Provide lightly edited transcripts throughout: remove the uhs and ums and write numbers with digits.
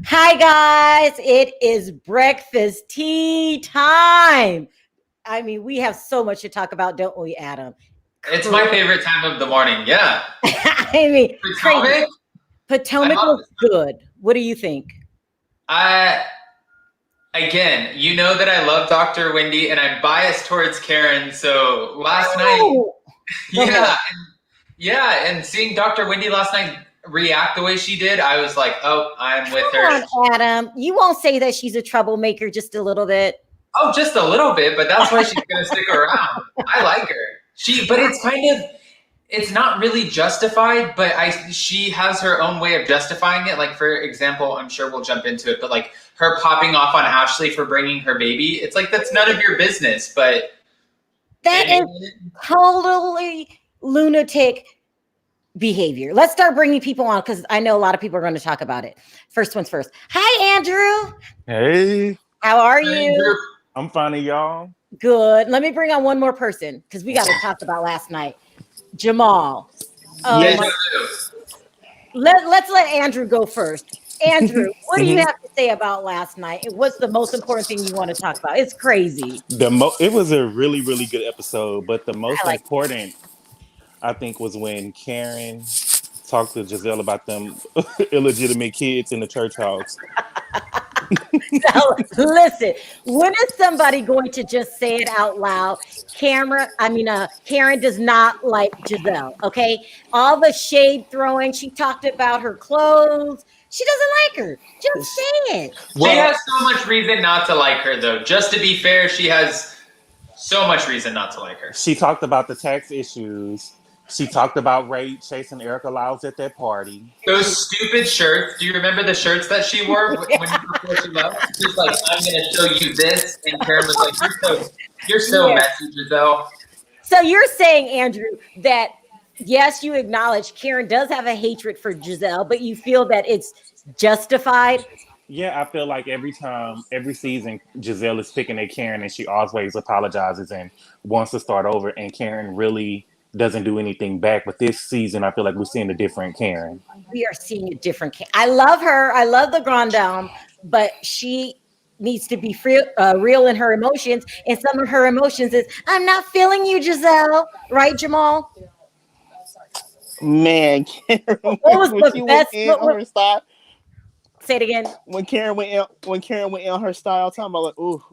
Hi, guys. It is breakfast tea time. I mean, we have so much to talk about, don't we, Adam? It's my favorite time of the morning. Yeah. I mean, crazy. Potomac? I Potomac love looks good. What do you think? I again, you know that I love Dr. Wendy and I'm biased towards Karen. So last night, Oh, go ahead. and seeing Dr. Wendy last night react the way she did, I was like, oh, I'm with Come her. on, Adam. You won't say that she's a troublemaker just a little bit. Oh, just a little bit, but that's why she's gonna stick around. I like her. But it's not really justified, but she has her own way of justifying it. Like, for example, I'm sure we'll jump into it, but like her popping off on Ashley for bringing her baby, it's like that's none of your business. But That is totally lunatic behavior. Let's start bringing people on because I know a lot of people are going to talk about it. First one's first. Hi, Andrew. Hey, How are you? I'm fine, y'all. Good. Let me bring on one more person because we got to talk about last night. Jamal. Yes. Let's let Andrew go first. Andrew, what do you have to say about last night? What's the most important thing you want to talk about? It's crazy. It was a really, really good episode, but the most like important, I think, was when Karen talked to Gizelle about them illegitimate kids in the church house. Now, listen, when is somebody going to just say it out loud? Karen does not like Gizelle. Okay, all the shade throwing. She talked about her clothes. She doesn't like her. Just say it. She has so much reason not to like her, though. Just to be fair, she has so much reason not to like her. She talked about the tax issues. She talked about Ray chasing Erica Lyles at that party. Those stupid shirts. Do you remember the shirts that she wore before she left? She's like, I'm going to show you this. And Karen was like, you're so messy, Gizelle. So you're saying, Andrew, that yes, you acknowledge Karen does have a hatred for Gizelle, but you feel that it's justified? Yeah, I feel like every season, Gizelle is picking at Karen and she always apologizes and wants to start over, and Karen really doesn't do anything back. But this season, I feel like we're seeing a different Karen. We are seeing a different Karen. I love her. I love the Grand Dame, but she needs to be real in her emotions. And some of her emotions is, I'm not feeling you, Gizelle. Right, Jamal? Man, Karen, what was the best? On her style? Say it again. When Karen went in on her style, talking about like, ooh,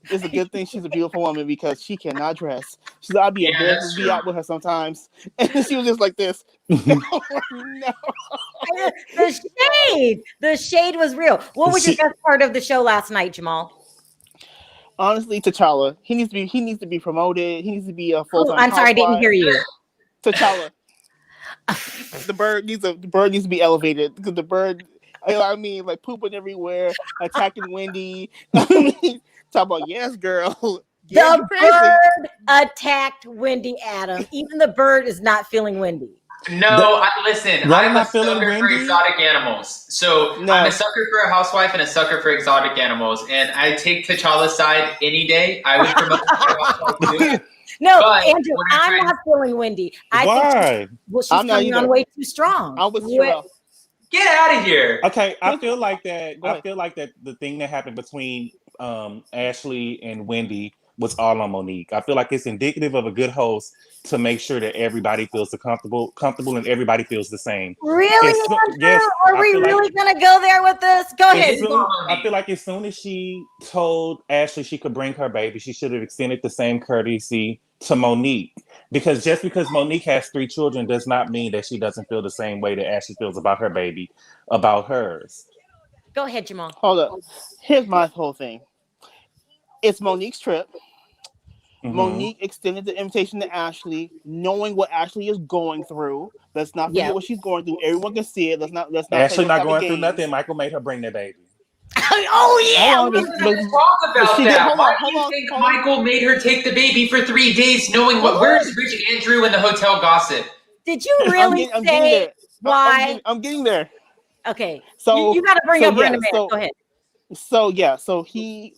it's a good thing she's a beautiful woman because she cannot dress. She's I'd be embarrassed to be out with her sometimes, and she was just like this. No. The shade was real. What was your best part of the show last night, Jamal? Honestly, T'Challa. He needs to be promoted. He needs to be a full-time. I'm sorry, I didn't hear you. T'Challa. The bird needs to be elevated because the bird. I mean, like pooping everywhere, attacking Wendy. Talk about yes, girl. Yeah, the bird attacked Wendy, Adam. Even the bird is not feeling Wendy. No, listen. I'm a sucker for exotic animals. So I'm a sucker for a housewife and a sucker for exotic animals. And I take T'Challa's side any day. I would promote T'Challa. No, Andrew, I'm not feeling Wendy. I think she's coming on way too strong. I'm with Sharrell. Get out of here. Okay, I feel like that the thing that happened between Ashley and Wendy was all on Monique. I feel like it's indicative of a good host to make sure that everybody feels comfortable and everybody feels the same. Really? Yes. Are we really going to go there with this? Go ahead. I feel like as soon as she told Ashley she could bring her baby, she should have extended the same courtesy to Monique. Because just because Monique has 3 children does not mean that she doesn't feel the same way that Ashley feels about her baby, about hers. Go ahead, Jamal. Hold up. Here's my whole thing. It's Monique's trip. Mm-hmm. Monique extended the invitation to Ashley, knowing what Ashley is going through. Let's not forget what she's going through. Everyone can see it. Let's not. Ashley not going through nothing. Michael made her bring that baby. Oh yeah. What's wrong about that? Why do you think Michael made her take the baby for 3 days, knowing where's Rich Andrew in the hotel gossip? Did you really say why? I'm getting there. Okay. So you got to bring up Brenda. Go ahead. So he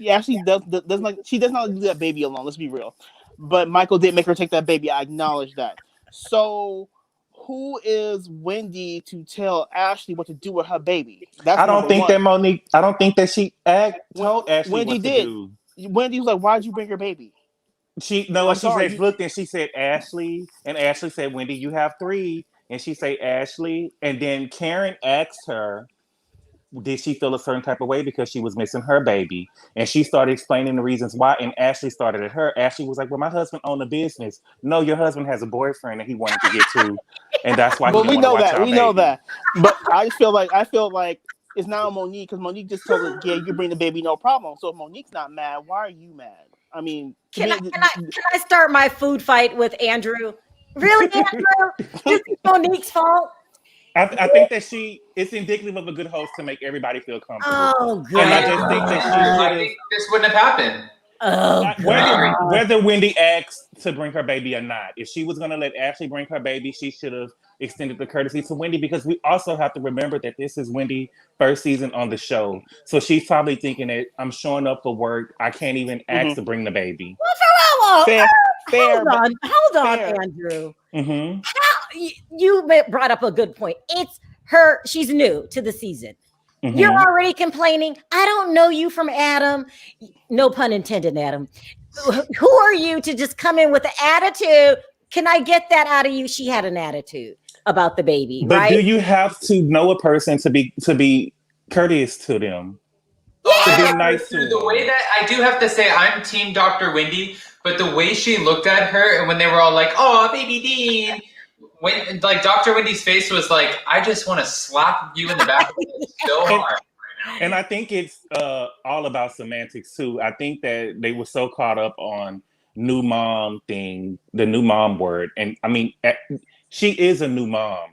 Ashley does not. She does not leave that baby alone. Let's be real. But Michael did make her take that baby. I acknowledge that. So who is Wendy to tell Ashley what to do with her baby? That's I don't number think one. that Monique. I don't think that she told Ashley Wendy what to did. do. Wendy was like, "Why'd you bring your baby?" She I'm she sorry. said looked and she said Ashley, and Ashley said Wendy, you have three, and she said Ashley, and then Karen asked her, did she feel a certain type of way because she was missing her baby, and she started explaining the reasons why, and Ashley started at her. Ashley was like, well, my husband owned a business. No, your husband has a boyfriend that he wanted to get to, and that's why he But didn't we want to know watch that. our We know baby. that. But I feel like it's not Monique because Monique just told her, "Yeah, you can bring the baby, no problem." So if Monique's not mad, why are you mad? I mean, to Can me, I start my food fight with Andrew? Really, Andrew? This is Monique's fault. I think that it's indicative of a good host to make everybody feel comfortable. Oh And I I just agree think with that she Andrew. should I have, think this wouldn't have happened. Oh I whether agree. God. whether Wendy asked to bring her baby or not, if she was going to let Ashley bring her baby, she should have extended the courtesy to Wendy, because we also have to remember that this is Wendy's first season on the show. So she's probably thinking that I'm showing up for work. I can't even ask to bring the baby. fair, Hold but hold on, fair. Andrew. Mm-hmm. You brought up a good point. It's her. She's new to the season. You're Mm-hmm. already complaining. I don't know you from Adam. No pun intended, Adam. Who are you to just come in with an attitude? Can I get that out of you? She had an attitude about the baby, But right? do you have to know a person to be courteous to them? Oh, To I be have nice to, to the way them? that I do have to say I'm Team Dr. Wendy, but the way she looked at her and when they were all like, "Oh, baby Dean," when like Dr. Wendy's face was like, "I just want to slap you in the back of the head so And hard." and I think it's all about semantics too. I think that they were so caught up on new mom thing, the new mom word, and I mean, she is a new mom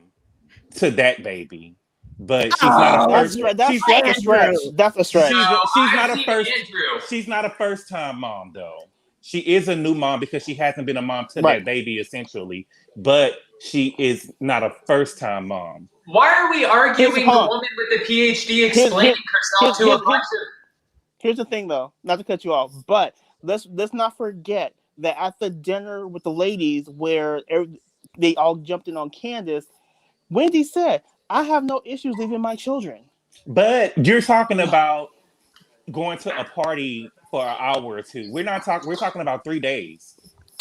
to that baby, but she's not a Oh, That's first. stre- that's She's that's a Andrew. stretch. That's a stretch. she's I'm not a Team first. Andrew. She's not a first time mom though. She is a new mom because she hasn't been a mom to Right. that baby essentially, but she is not a first time mom. Why are we Here's arguing the hold on. woman with the PhD Here's explaining here, herself here's to a here's bunch here's of here's the thing though. Not to cut you off, but let's not forget that at the dinner with the ladies where they all jumped in on Candace, Wendy said, "I have no issues leaving my children." But you're talking about going to a party for an hour or two. We're not talking. We're talking about 3 days.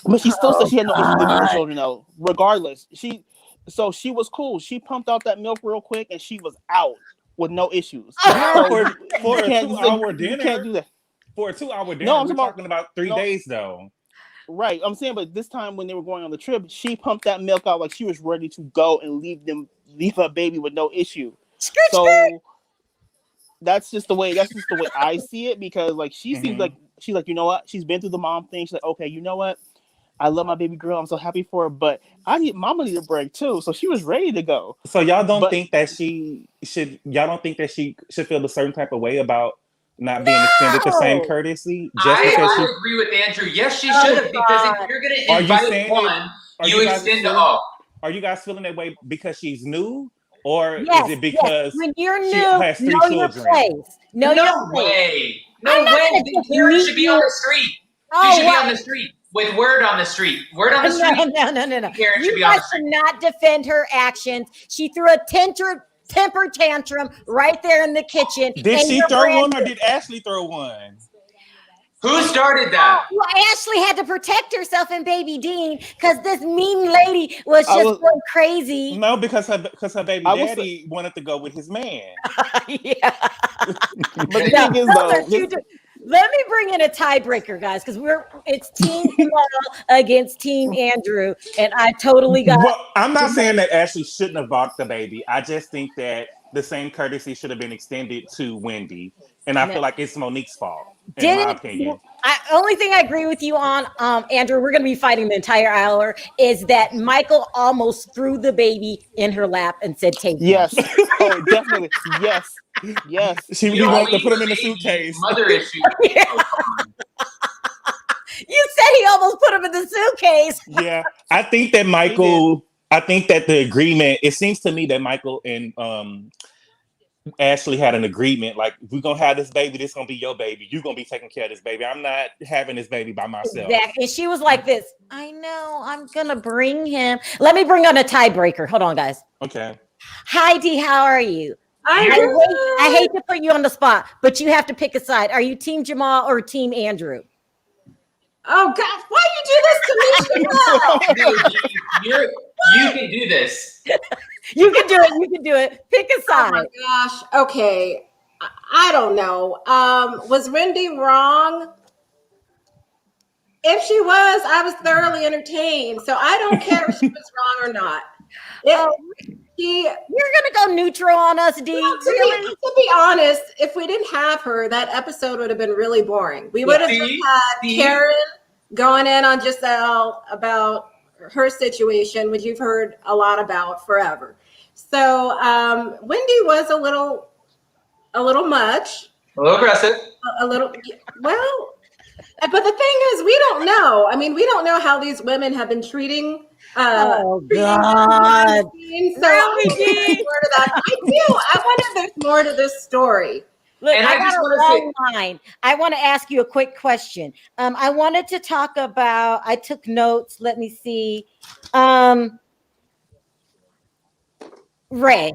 But she still said Oh she had no issue leaving her God. children though. Regardless, she was cool. She pumped out that milk real quick and she was out with no issues. Yeah, So for you a can't 2 hour you can't dinner. do that. For a 2 hour No, dinner, I'm we're talking about talking about three no. days though. Right, I'm saying, but this time when they were going on the trip, she pumped that milk out like she was ready to go and leave her baby with no issue. Skirt, skirt. So that's just the way I see it because like she seems Hmm. like she's like, you know what, she's been through the mom thing. She's like, okay, you know what, I love my baby girl. I'm so happy for her, but mama need a break too. So she was ready to go. So y'all don't But think that she should? Y'all don't think that she should feel a certain type of way about not being extended the same No. courtesy just because she? I agree with Andrew. Yes, she should Oh have because if God. you're going to Are you invite saying it? one, Are you you guys extend to feeling? all. Are you guys feeling that way because she's new, or is Yes, it yes. because When you're she new, has three know your children? place. Know your No place. way. I'm No not way. gonna The just Karen meet should be on you. the street. She Oh should be what? on the street with word on the street. Word on the No, street. no. Karen should You be on guys the street. cannot defend her actions. She threw a temper tantrum right there in the kitchen, Did and she you're throw brand one or new. did Ashley throw one? Who started Oh, that? well, Ashley had to protect herself and baby Dean because this mean lady was I just was going crazy. No, because her baby I was daddy wanted to go with his man. Yeah. but the No, thing is those though, are two. Let me bring in a tiebreaker, guys, because it's Team Jamal against Team Andrew, and I totally got Well, I'm not Jamal. saying that Ashley shouldn't have bought the baby. I just think that the same courtesy should have been extended to Wendy, and I No. feel like it's Monique's fault, in my Didn't opinion. only thing I agree with you on, Andrew, we're gonna be fighting the entire hour, is that Michael almost threw the baby in her lap and said, take him. yes, oh definitely, yes. He You don't wanted to leave put a him in the baby. suitcase. Mother issues. Yeah. Oh, come on. You said he almost put him in the suitcase. Yeah, I think that He did. Michael. I think that the agreement. It seems to me that Michael and Ashley had an agreement, like, we're gonna have this baby, this gonna be your baby. You're gonna be taking care of this baby. I'm not having this baby by myself. Exactly. And she was like this. I know, I'm gonna bring him. Let me bring on a tiebreaker. Hold on, guys. Okay. Hi D, how are you? I'm I hate to put you on the spot, but you have to pick a side. Are you team Jamal or team Andrew? Oh God, why you do this to me, Sharrell? You can do this. You can do it. You can do it. Pick a side. Oh my gosh. Okay. I don't know. Was Wendy wrong? If she was, I was thoroughly entertained. So I don't care if she was wrong or not. You're gonna go neutral on us, D. Well, to be honest, if we didn't have her, that episode would have been really boring. We would have just had Karen going in on Gizelle about her situation, which you've heard a lot about forever. So Wendy was a little much, A little aggressive. a little well. But the thing is, we don't know. I mean, we don't know how these women have been treating. Oh treating God! So I wonder if there's more to this story. Look, And I I just got a wanna long line. I want to ask you a quick question. I wanted to talk about. I took notes. Let me see. Ray,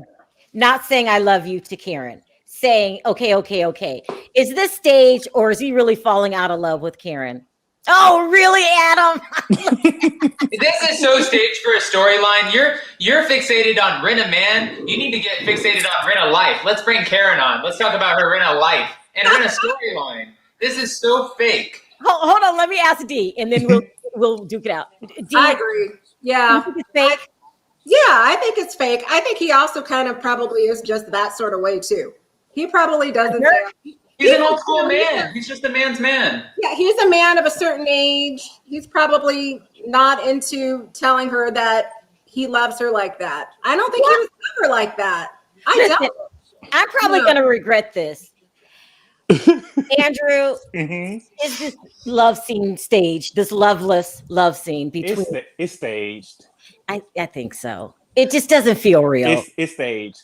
not saying I love you to Karen. Saying okay. Is this stage or is he really falling out of love with Karen? Oh, really, Adam? This is so staged for a storyline. You're fixated on Rinna, man. You need to get fixated on Rinna life. Let's bring Karen on. Let's talk about her Rinna life and Rinna storyline. This is so fake. Hold on, let me ask D, and then we'll duke it out. D, I agree. Yeah. you think it's fake? I think it's fake. I think he also kind of probably is just that sort of way too. He probably doesn't. He's an old school man. He's just a man's man. Yeah, he's a man of a certain age. He's probably not into telling her that he loves her like that. I don't think he was ever like that. Listen, I'm probably going to regret this. Andrew, is this love scene staged? This loveless love scene between? It's staged. I think so. It just doesn't feel real. It's staged.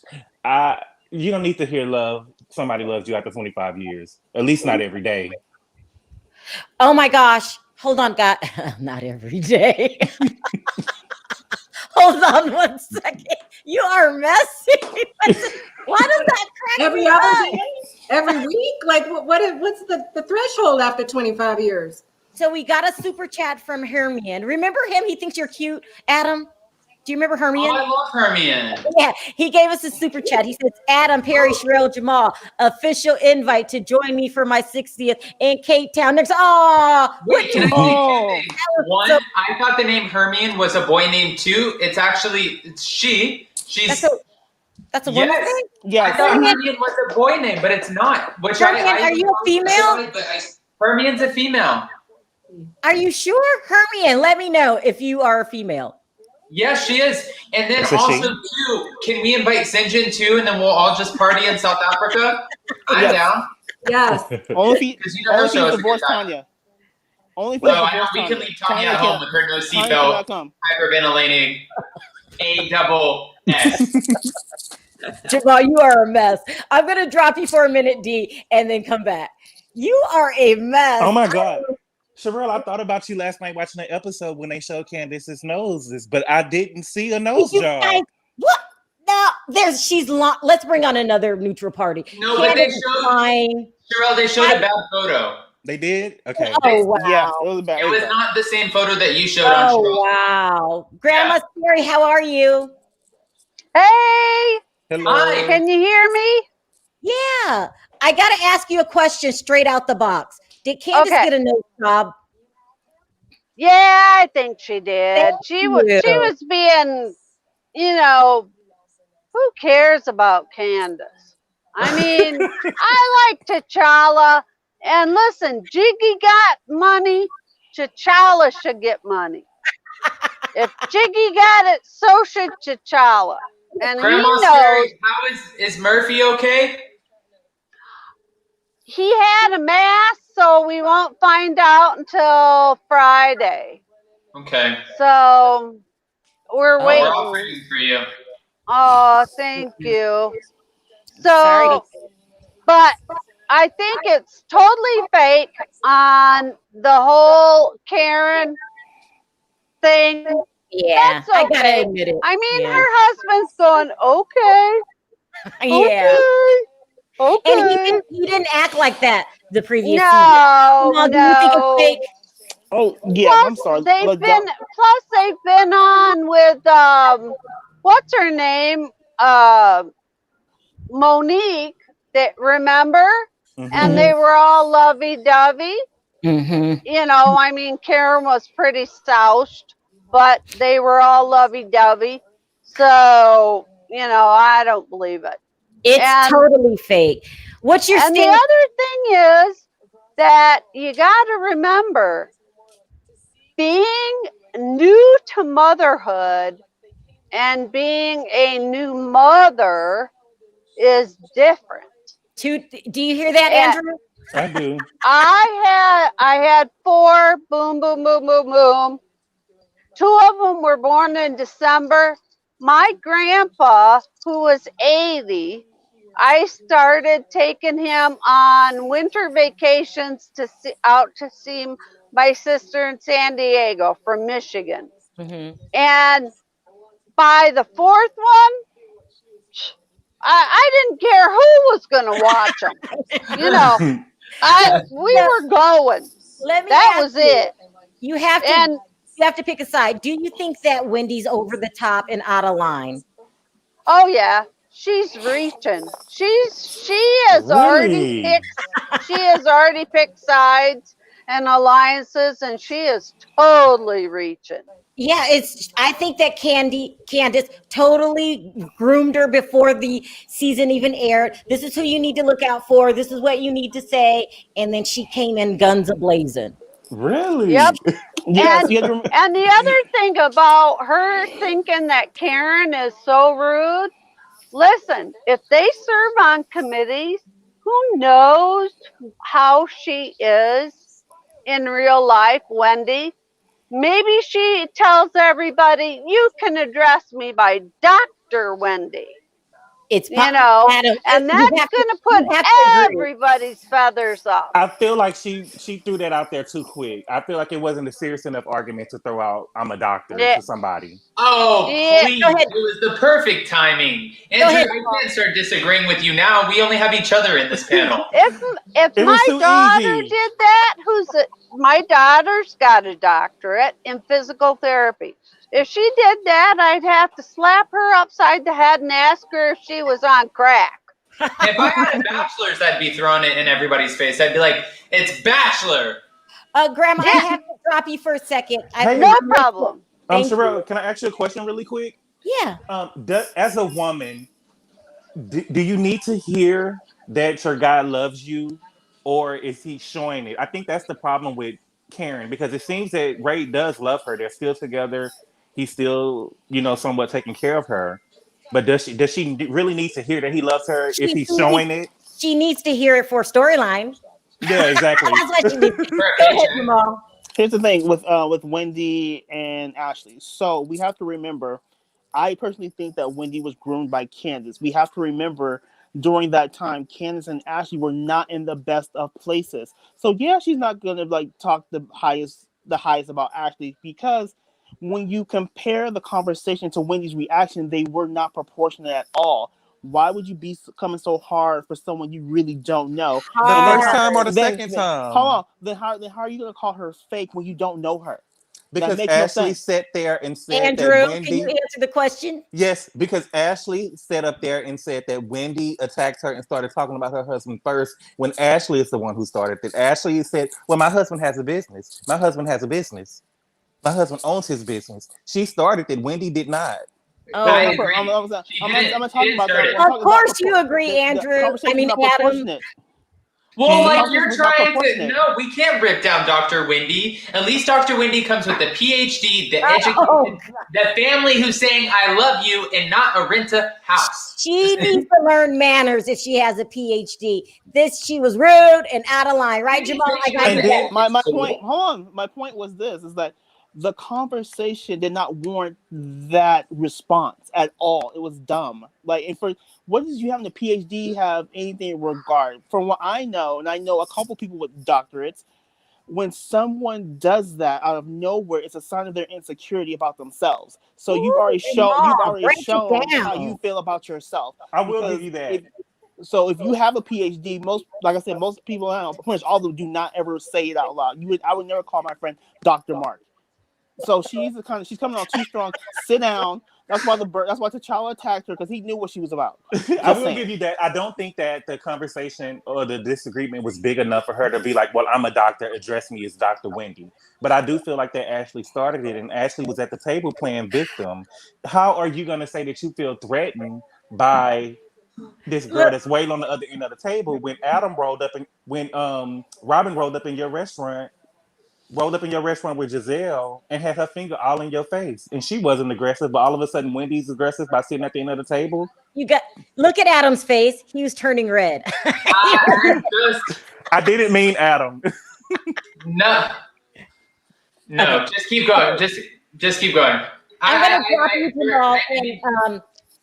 You don't need to hear love. Somebody loves you after 25 years. At least not every day. Oh my gosh. Hold on, God. Not every day. Hold on 1 second. You are messy. Why does that crack every me other up? day? Every week? Like what's the threshold after 25 years? So we got a super chat from Hermione. Remember him? He thinks you're cute, Adam. Do you remember Hermione? Oh, I love Hermione. Yeah, he gave us a super chat. He says, Adam, Perry, Sharrell, Jamal, official invite to join me for my 60th in Cape Town next. Oh, Wait, can I say two things? One, so- I thought the name Hermione was a boy name too. It's she. She's that's a woman name? I thought Hermione was a boy name, but it's not. Which Hermione, are you a female? Hermione's a female. Are you sure? Hermione, let me know if you are a female. Yes, she is. And then That's a also, she. too, can we invite Sinjin too, and then we'll all just party in South Africa? I'm down. Yes. Only if Because you know her you show is a divorce good time. Tanya. Only if Well, you I know divorce we Tanya. can leave Tanya at home with her no seatbelt, Tanya.com. hyperventilating, A-double-S. Jamal, you are a mess. I'm going to drop you for a minute, D, and then come back. You are a mess. Oh my God. Sharrell, I thought about you last night watching the episode when they showed Candace's noses, but I didn't see a nose job. Guys, what? No, she's let's bring on another neutral party. No, but they Candace showed, lying. Sharrell, they showed a bad photo. They did? Okay. Oh, wow. Yeah, it was bad. It was not the same photo that you showed on Oh, Sharrell. wow. Grandma Sherry, how are you? Hey, Hello. Hi. can you hear me? Yeah. I got to ask you a question straight out the box. Did Candace Okay. get a nose job? Yeah, I think she did. She was being, who cares about Candace? I mean, I like T'Challa. And listen, Jiggy got money. T'Challa should get money. If Jiggy got it, so should T'Challa. And Grandma he knows Sherry, how is Murphy okay? he had a mass, so we won't find out until Friday. Okay. So we're We're waiting. all praying for you. Oh, thank you. So, but I think it's totally fake on the whole Karen thing. Yeah, That's I gotta okay. admit it. I mean, Yeah. her husband's going, okay, Yeah. okay. And he didn't act like that the previous season. No, Jamal, do you think it's no. fake? Oh yeah, I'm Plus sorry. they've been on with what's her name? Monique, that remember? And they were all lovey-dovey. Mm-hmm. You know, I mean, Karen was pretty soused, but they were all lovey-dovey. So, you know, I don't believe it. It's totally fake. What's your And the stand? other thing is that you got to remember, being new to motherhood and being a new mother is different. Do you hear that, And Andrew? I do. I had 4, boom, boom, boom, boom, boom. 2 of them were born in December. My grandpa, who was 80, I started taking him on winter vacations out to see my sister in San Diego from Michigan. Mm-hmm. And by the 4th one, I didn't care who was going to watch them. You know, we were going. Let me That ask was it. You have to And you have to pick a side. Do you think that Wendy's over the top and out of line? oh yeah, she's reaching. She has already Really? picked sides and alliances, and she is totally reaching. Yeah, I think that Candace totally groomed her before the season even aired. This is who you need to look out for. This is what you need to say. And then she came in guns a-blazing. Really? Yep. Yes, And the other thing about her thinking that Karen is so rude, listen, if they serve on committees, who knows how she is in real life, Wendy? Maybe she tells everybody, you can address me by Dr. Wendy. It's You know, Adam, and that's going to put everybody's feathers up. I feel like she threw that out there too quick. I feel like it wasn't a serious enough argument to throw out "I'm a doctor" to somebody. Oh, Yeah. please. It was the perfect timing. Andrew, I can't start disagreeing with you now. We only have each other in this panel. If my daughter did that, my daughter's got a doctorate in physical therapy. If she did that, I'd have to slap her upside the head and ask her if she was on crack. If I had a bachelor's, I'd be throwing it in everybody's face. I'd be like, it's bachelor. Grandma, I have to drop you for a second. No problem. Sharrell, can I ask you a question really quick? Yeah. As a woman, do you need to hear that your guy loves you, or is he showing it? I think that's the problem with Karen, because it seems that Ray does love her. They're still together. He's still, somewhat taking care of her. But does she really need to hear that he loves her if he's showing it? She needs to hear it for storyline. Yeah, exactly. That's what she needs. Go ahead, Jamal. Here's the thing with Wendy and Ashley. So we have to remember, I personally think that Wendy was groomed by Candace. We have to remember during that time, Candace and Ashley were not in the best of places. So yeah, she's not gonna talk the highest about Ashley, because when you compare the conversation to Wendy's reaction, they were not proportionate at all. Why would you be coming so hard for someone you really don't know? The first time or the second time? Hold on. Then how are you going to call her fake when you don't know her? Because Ashley sat there and said Andrew, that Wendy... can you answer the question? Yes, because Ashley sat up there and said that Wendy attacked her and started talking about her husband first, when Ashley is the one who started it. Ashley said, well, my husband has a business. My husband has a business. My husband owns his business. She started it. Wendy did not. Oh, I agree. I'm talking about that. Of course you agree, Andrew. I mean, Adam. Well, you're trying to... No, we can't rip down Dr. Wendy. At least Dr. Wendy comes with the PhD, the education, the family who's saying, I love you, and not a rent-a house. She needs to learn manners if she has a PhD. She was rude and out of line, right, Jamal? My point, hold on. My point was this, is that the conversation did not warrant that response at all. It was dumb. Like, and for what does you having a PhD have anything in regard? From what I know, and I know a couple people with doctorates, when someone does that out of nowhere, it's a sign of their insecurity about themselves. So you've already shown how you feel about yourself. I will give you that. If you have a PhD, like I said, most people I know, pretty much all of them do not ever say it out loud. I would never call my friend Dr. Mark. So she's coming on too strong. Sit down. That's why T'Challa attacked her, because he knew what she was about. I will give you that. I don't think that the conversation or the disagreement was big enough for her to be like, well, I'm a doctor, address me as Dr. Wendy. But I do feel like that Ashley started it, and Ashley was at the table playing victim. How are you going to say that you feel threatened by this girl that's waiting on the other end of the table when Robin rolled up in your restaurant with Gizelle and had her finger all in your face, and she wasn't aggressive, but all of a sudden Wendy's aggressive by sitting at the end of the table? Look at Adam's face. He was turning red. I didn't mean Adam. No, just keep going. Just keep going. I'm going to drop you, Jamal, and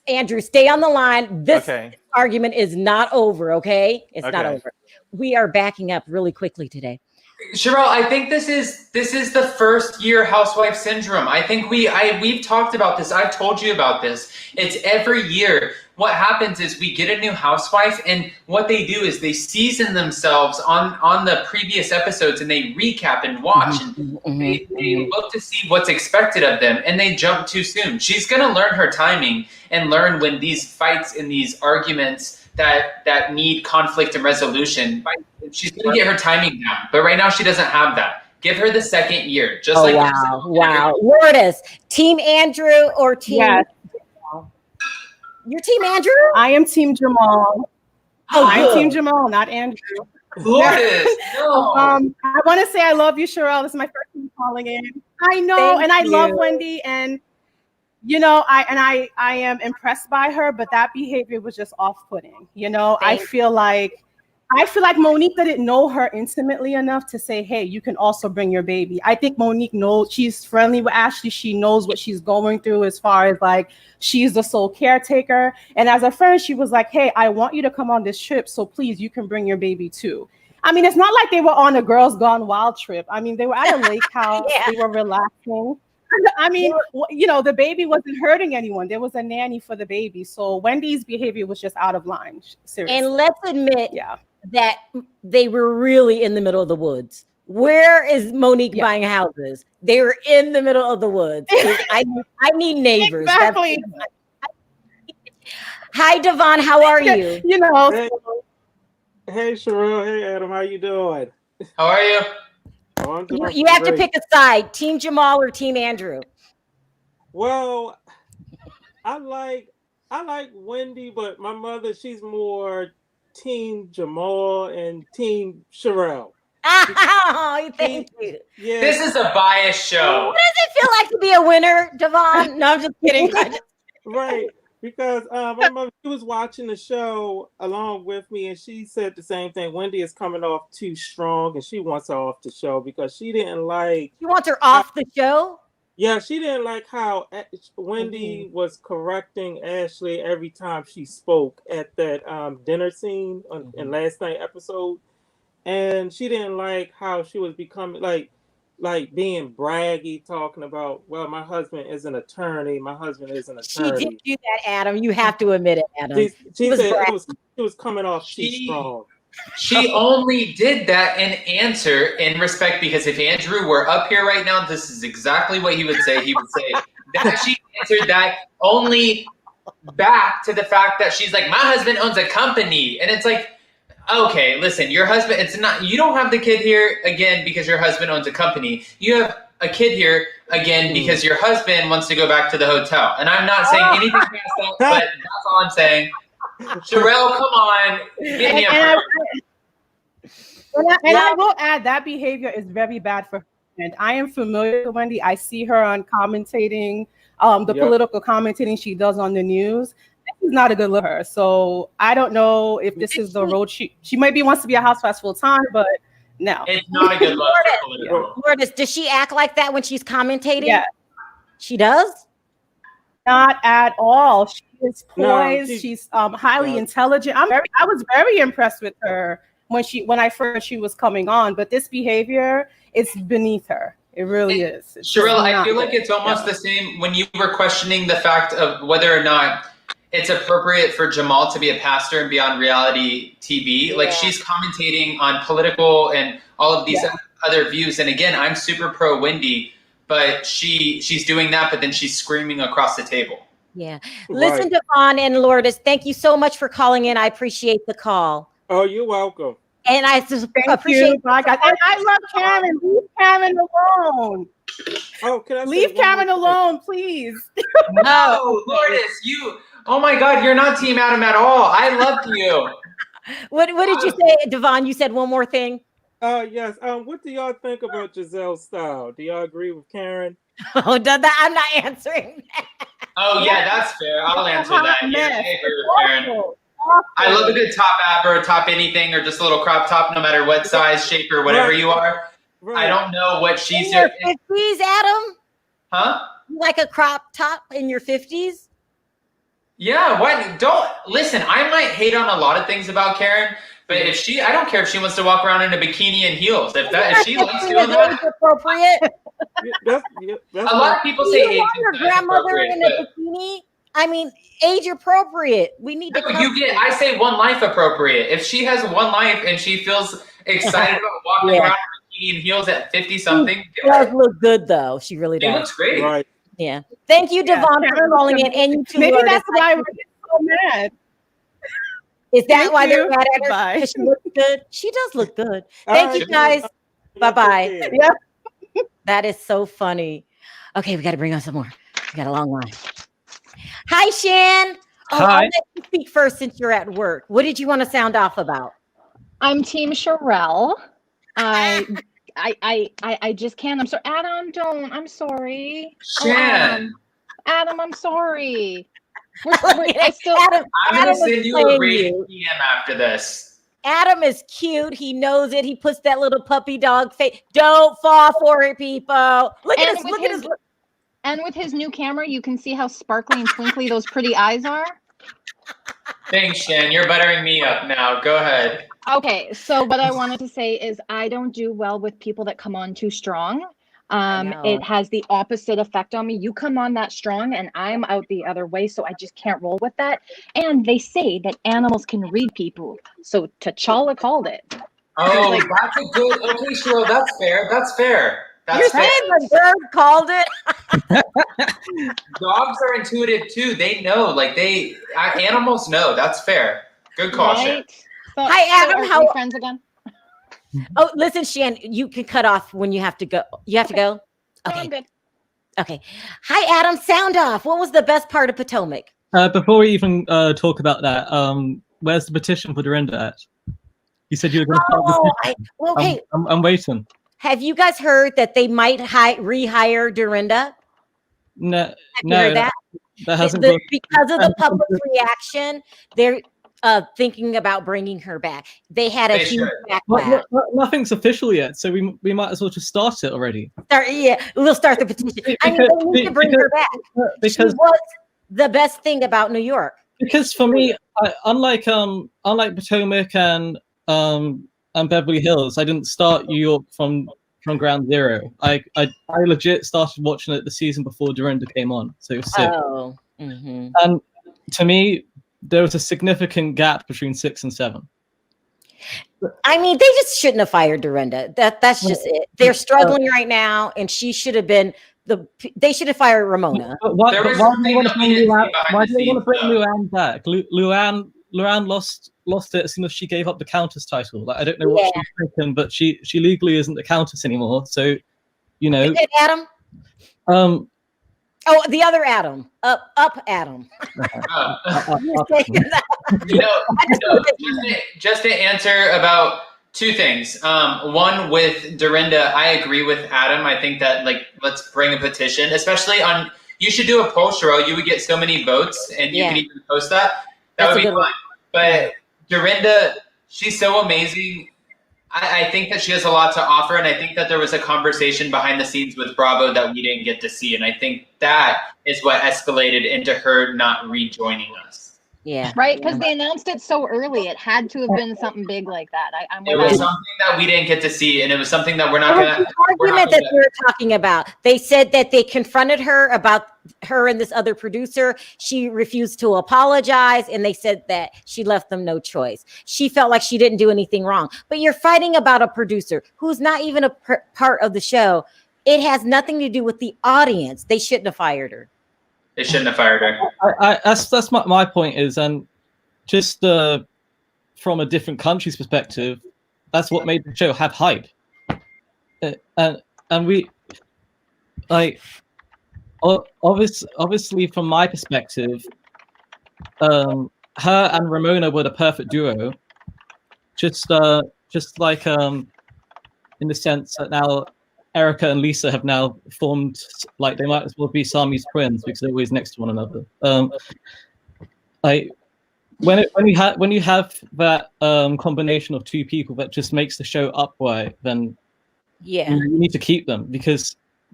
Andrew, stay on the line. This argument is not over, okay? It's not over. We are backing up really quickly today. Sharrell, I think this is the first year housewife syndrome. I think we've talked about this. I've told you about this. It's every year. What happens is we get a new housewife, and what they do is they season themselves on the previous episodes, and they recap and watch, and they look to see what's expected of them, and they jump too soon. She's going to learn her timing and learn when these fights and these arguments that need conflict and resolution, she's going to get her timing down. But right now she doesn't have that. Give her the second year. Just wow. Lourdes, Team Andrew or Team... Yes. You're Team Andrew? I am Team Jamal. I'm Team Jamal, not Andrew. Lourdes, no. I want to say I love you, Sharrell. This is my first time calling in. I know, I love Wendy, and you know, I am impressed by her, but that behavior was just off-putting. You know, I feel like Monique didn't know her intimately enough to say, hey, you can also bring your baby. I think Monique knows, she's friendly with Ashley. She knows what she's going through as far as like, she's the sole caretaker. And as a friend, she was like, hey, I want you to come on this trip. So please, you can bring your baby too. I mean, it's not like they were on a Girls Gone Wild trip. I mean, they were at a lake house. They were relaxing. I mean, you know, the baby wasn't hurting anyone. There was a nanny for the baby. So Wendy's behavior was just out of line. Seriously. And let's admit that they were really in the middle of the woods. Where is Monique buying houses? They were in the middle of the woods. I need neighbors. Exactly. Hi, Devon. How are you? You know. Hey, Sharrell. Hey, Adam. How you doing? How are you? You have to pick a side, Team Jamal or Team Andrew. Well, I like Wendy, but my mother, she's more Team Jamal and Team Sharrell. Oh, thank you. Yeah. This is a biased show. What does it feel like to be a winner, Devon? No, I'm just kidding. Right. Because my mother, she was watching the show along with me, and she said the same thing. Wendy is coming off too strong, and she wants her off the show because she didn't like... You want her off the show? Yeah, she didn't like how Wendy was correcting Ashley every time she spoke at that dinner scene in last night's episode. And she didn't like how she was becoming like being braggy, talking about, well, my husband is an attorney. My husband is an attorney. She did do that, Adam. You have to admit it, Adam. She said it was coming off too strong. She only did that in answer in respect, because if Andrew were up here right now, this is exactly what he would say. He would say that she answered that only back to the fact that she's like, my husband owns a company. And it's like, okay, listen, your husband, it's not, you don't have the kid here again because your husband owns a company. You have a kid here again because your husband wants to go back to the hotel. And I'm not saying anything past that, but that's all I'm saying. Sharrell, come on. Get me I will add that behavior is very bad for her. And I am familiar with Wendy. I see her on commentating, political commentating she does on the news. This is not a good look for her. So I don't know if this is the road she maybe wants to be a housewife full time, but No. It's not a good look for political. Lourdes, does she act like that when she's commentating? Yeah. She does? Not at all. She is No, poised. She's highly intelligent. I was very impressed with her when I first she was coming on, but this behavior is beneath her. It really is. It's Sharrell, I feel good. like it's almost the same when you were questioning the fact of whether or not it's appropriate for Jamal to be a pastor and be on reality TV. Like she's commentating on political and all of these other views. And again, I'm super pro Wendy, but she's doing that, but then she's screaming across the table. Yeah. Listen, Devon and Lourdes, thank you so much for calling in. I appreciate the call. Oh, you're welcome. And I just appreciate you. And I love Karen. Leave Karen alone. Oh, can I leave Karen alone, please? No, Lourdes, oh my God, you're not Team Adam at all. I love you. What did you say, Devon? You said one more thing. Yes. What do y'all think about Gizelle's style? Do y'all agree with Karen? Oh, I'm not answering that. Oh yeah, that's fair. I'll answer that. Yeah, I agree with Karen. I love a good top ab or a top anything or just a little crop top, no matter what size, shape, or whatever you are. I don't know what she's doing. In your 50s, Adam? Huh? Like a crop top in your 50s? Yeah, listen, I might hate on a lot of things about Karen, but I don't care if she wants to walk around in a bikini and heels. If she likes doing that, appropriate. A lot of people say age your grandmother in a bikini. I mean, age appropriate. We need to. I say one life appropriate. If she has one life and she feels excited about walking around in bikini and heels at 50 something, she does look good though. She really does. It looks great. Right. Yeah. Thank you, Devon, for calling in. And you too, maybe Lourdes. that's why we're so mad. Is that why they're mad at her? Because she looks good. She does look good. Thank you, guys. Bye-bye. Yeah. That is so funny. Okay, we got to bring on some more. We got a long line. Hi, Shan. Hi. I'll let you speak first since you're at work. What did you want to sound off about? I'm Team Sharrell. I just can't. I'm sorry. Adam, don't. I'm sorry. Shan. Adam, I'm sorry. I'm going to send you a rated PM after this. Adam is cute. He knows it. He puts that little puppy dog face. Don't fall for it, people. Look at his. And with his new camera, you can see how sparkly and twinkly those pretty eyes are. Thanks, Shan. You're buttering me up now. Go ahead. Okay, so what I wanted to say is I don't do well with people that come on too strong. It has the opposite effect on me. You come on that strong and I'm out the other way, so I just can't roll with that. And they say that animals can read people. So T'Challa called it. Oh, that's a good, okay, Sharrell, that's fair. That's fair. You're saying the bird called it? Dogs are intuitive too. They know, animals know. That's fair. Good call, Shan. So, hi, Adam. How are we friends again? Oh, listen, Shan, you can cut off when you have to go. You have to go? Okay. No, I'm good. Okay. Hi, Adam. Sound off. What was the best part of Potomac? Before we even talk about that, where's the petition for Dorinda at? You said you were going to okay. I'm waiting. Have you guys heard that they might rehire Dorinda? No, that hasn't because of the public reaction. They're thinking about bringing her back. They had a huge backlash. Nothing's official yet, so we might as well just start it already. We'll start the petition. They need to bring her back. Because she was the best thing about New York. Because for me, unlike Potomac and Beverly Hills, I didn't start New York from ground zero. I legit started watching it the season before Dorinda came on, so it was sick. And to me, there was a significant gap between 6 and 7. I mean, they just shouldn't have fired Dorinda. That's just it. They're struggling right now, and she should have been they should have fired Ramona. Why do they want to bring Luann back? Luann lost it as soon as she gave up the Countess title. I don't know what she's thinking, but she legally isn't the Countess anymore. So, you know. Is it Adam? The other Adam. Up Adam. Just to answer about 2 things. One, with Dorinda, I agree with Adam. I think that let's bring a petition, especially on. You should do a poll, Sharrell. You would get so many votes, and you can even post that. That would be fun. But Dorinda, she's so amazing. I think that she has a lot to offer, and I think that there was a conversation behind the scenes with Bravo that we didn't get to see, and I think that is what escalated into her not rejoining us. Yeah. Right, because they announced it so early. It had to have been something big like that. It was something that we didn't get to see, and it was something that we're not going to. The argument that we were talking about. They said that they confronted her about her and this other producer. She refused to apologize, and they said that she left them no choice. She felt like she didn't do anything wrong. But you're fighting about a producer who's not even a part of the show. It has nothing to do with the audience. They shouldn't have fired her. They shouldn't have fired her. That's my point is, and just from a different country's perspective, that's what made the show have hype. And we, like, obviously from my perspective, her and Ramona were the perfect duo. Just like in the sense that now Erica and Lisa have now formed, like, they might as well be Siamese twins because they're always next to one another. Like when you have that combination of two people that just makes the show upright, then yeah, you need to keep them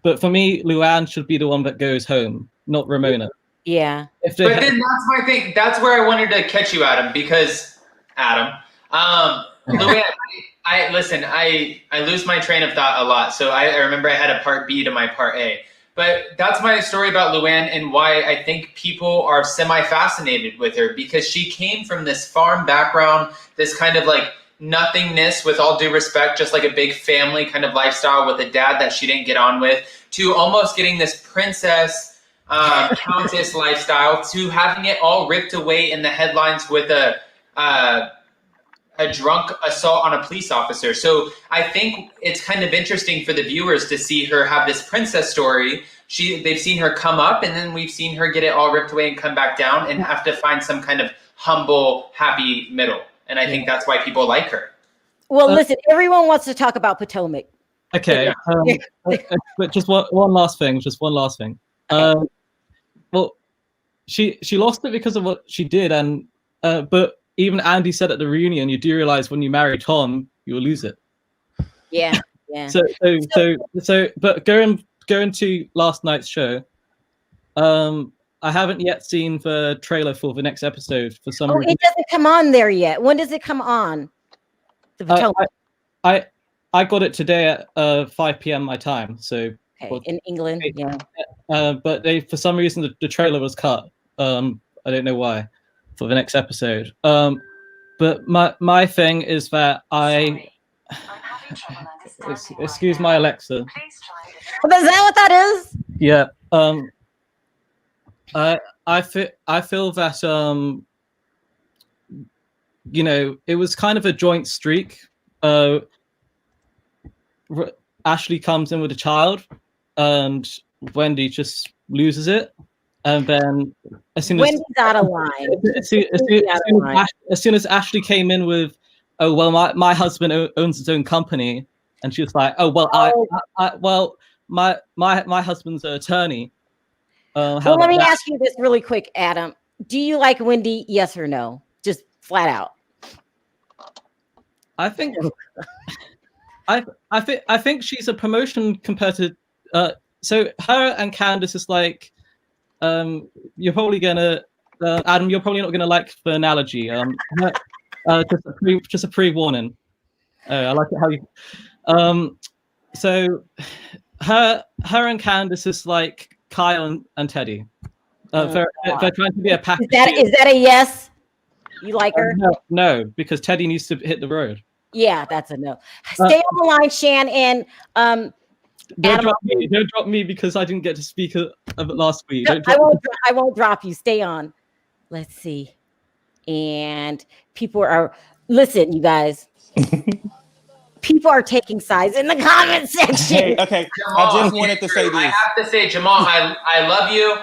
but for me, Luann should be the one that goes home, not Ramona. Yeah. But then that's my thing. That's where I wanted to catch you, Adam, because Luann, I lose my train of thought a lot. So I remember I had a part B to my part A. But that's my story about Luann and why I think people are semi-fascinated with her, because she came from this farm background, this kind of like nothingness, with all due respect, just like a big family kind of lifestyle with a dad that she didn't get on with, to almost getting this princess countess lifestyle, to having it all ripped away in the headlines with a drunk assault on a police officer. So I think it's kind of interesting for the viewers to see her have this princess story. They've seen her come up, and then we've seen her get it all ripped away and come back down and have to find some kind of humble, happy middle. And I think that's why people like her. Well, listen, everyone wants to talk about Potomac. Okay, but just one last thing. Okay. Well, she lost it because of what she did, and but even Andy said at the reunion, you do realize when you marry Tom, you will lose it. Yeah, yeah. So, but going to last night's show, I haven't yet seen the trailer for the next episode for some reason. It doesn't come on there yet. When does it come on? I got it today at 5 p.m. my time. So in England, yeah. But for some reason the trailer was cut. I don't know why, for the next episode. But my thing is that excuse my Alexa. Is that what that is? Yeah. I feel that it was kind of a joint streak. Ashley comes in with a child, and Wendy just loses it, and then as soon as Wendy's out of line. As soon as Ashley came in with, oh well, my husband owns his own company, and she was like, oh well, my husband's an attorney. Well, let me ask you this really quick, Adam. Do you like Wendy? Yes or no? Just flat out. I think she's a promotion compared to. So her and Candace is like, you're probably gonna, Adam. You're probably not gonna like the analogy. Just a pre-warning. I like it how you. So her and Candace is like Kyle and Teddy. They're trying to be a package. Is that a yes? You like her? No, because Teddy needs to hit the road. Yeah, that's a no. Stay on the line, Shan, and don't drop me because I didn't get to speak of it last week. No, I won't drop you. Stay on. Let's see. And people are listen, you guys. People are taking sides in the comment section. Okay. Jamal, I just wanted to say this. I have to say, Jamal, I love you.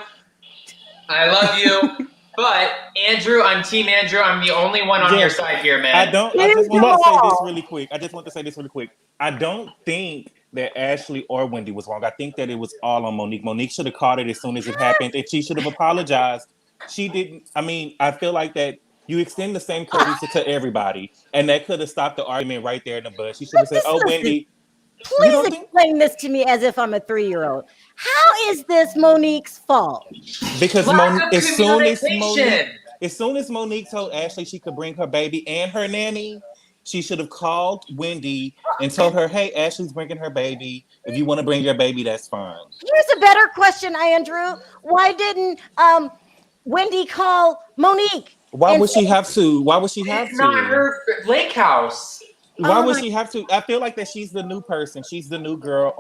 I love you. But Andrew, I'm Team Andrew. I'm the only one on your side here, man. I just want to say this really quick. I don't think that Ashley or Wendy was wrong. I think that it was all on Monique. Monique should have caught it as soon as it happened, and she should have apologized. She didn't. I mean, I feel like that You extend the same courtesy to everybody, and that could have stopped the argument right there in the bud. She should have said, "Oh, Wendy, you Please don't think?" explain this to me as if I'm a 3-year-old. How is this Monique's fault? Because Lack of Monique, communication. as soon as Monique told Ashley she could bring her baby and her nanny, she should have called Wendy and told her, "Hey, Ashley's bringing her baby. If you want to bring your baby, that's fine." Here's a better question, Andrew. Why didn't Wendy call Monique? Why would she have to? Why would she have It's to? not her lake house. Why would she have to? I feel like that she's the new person. She's the new girl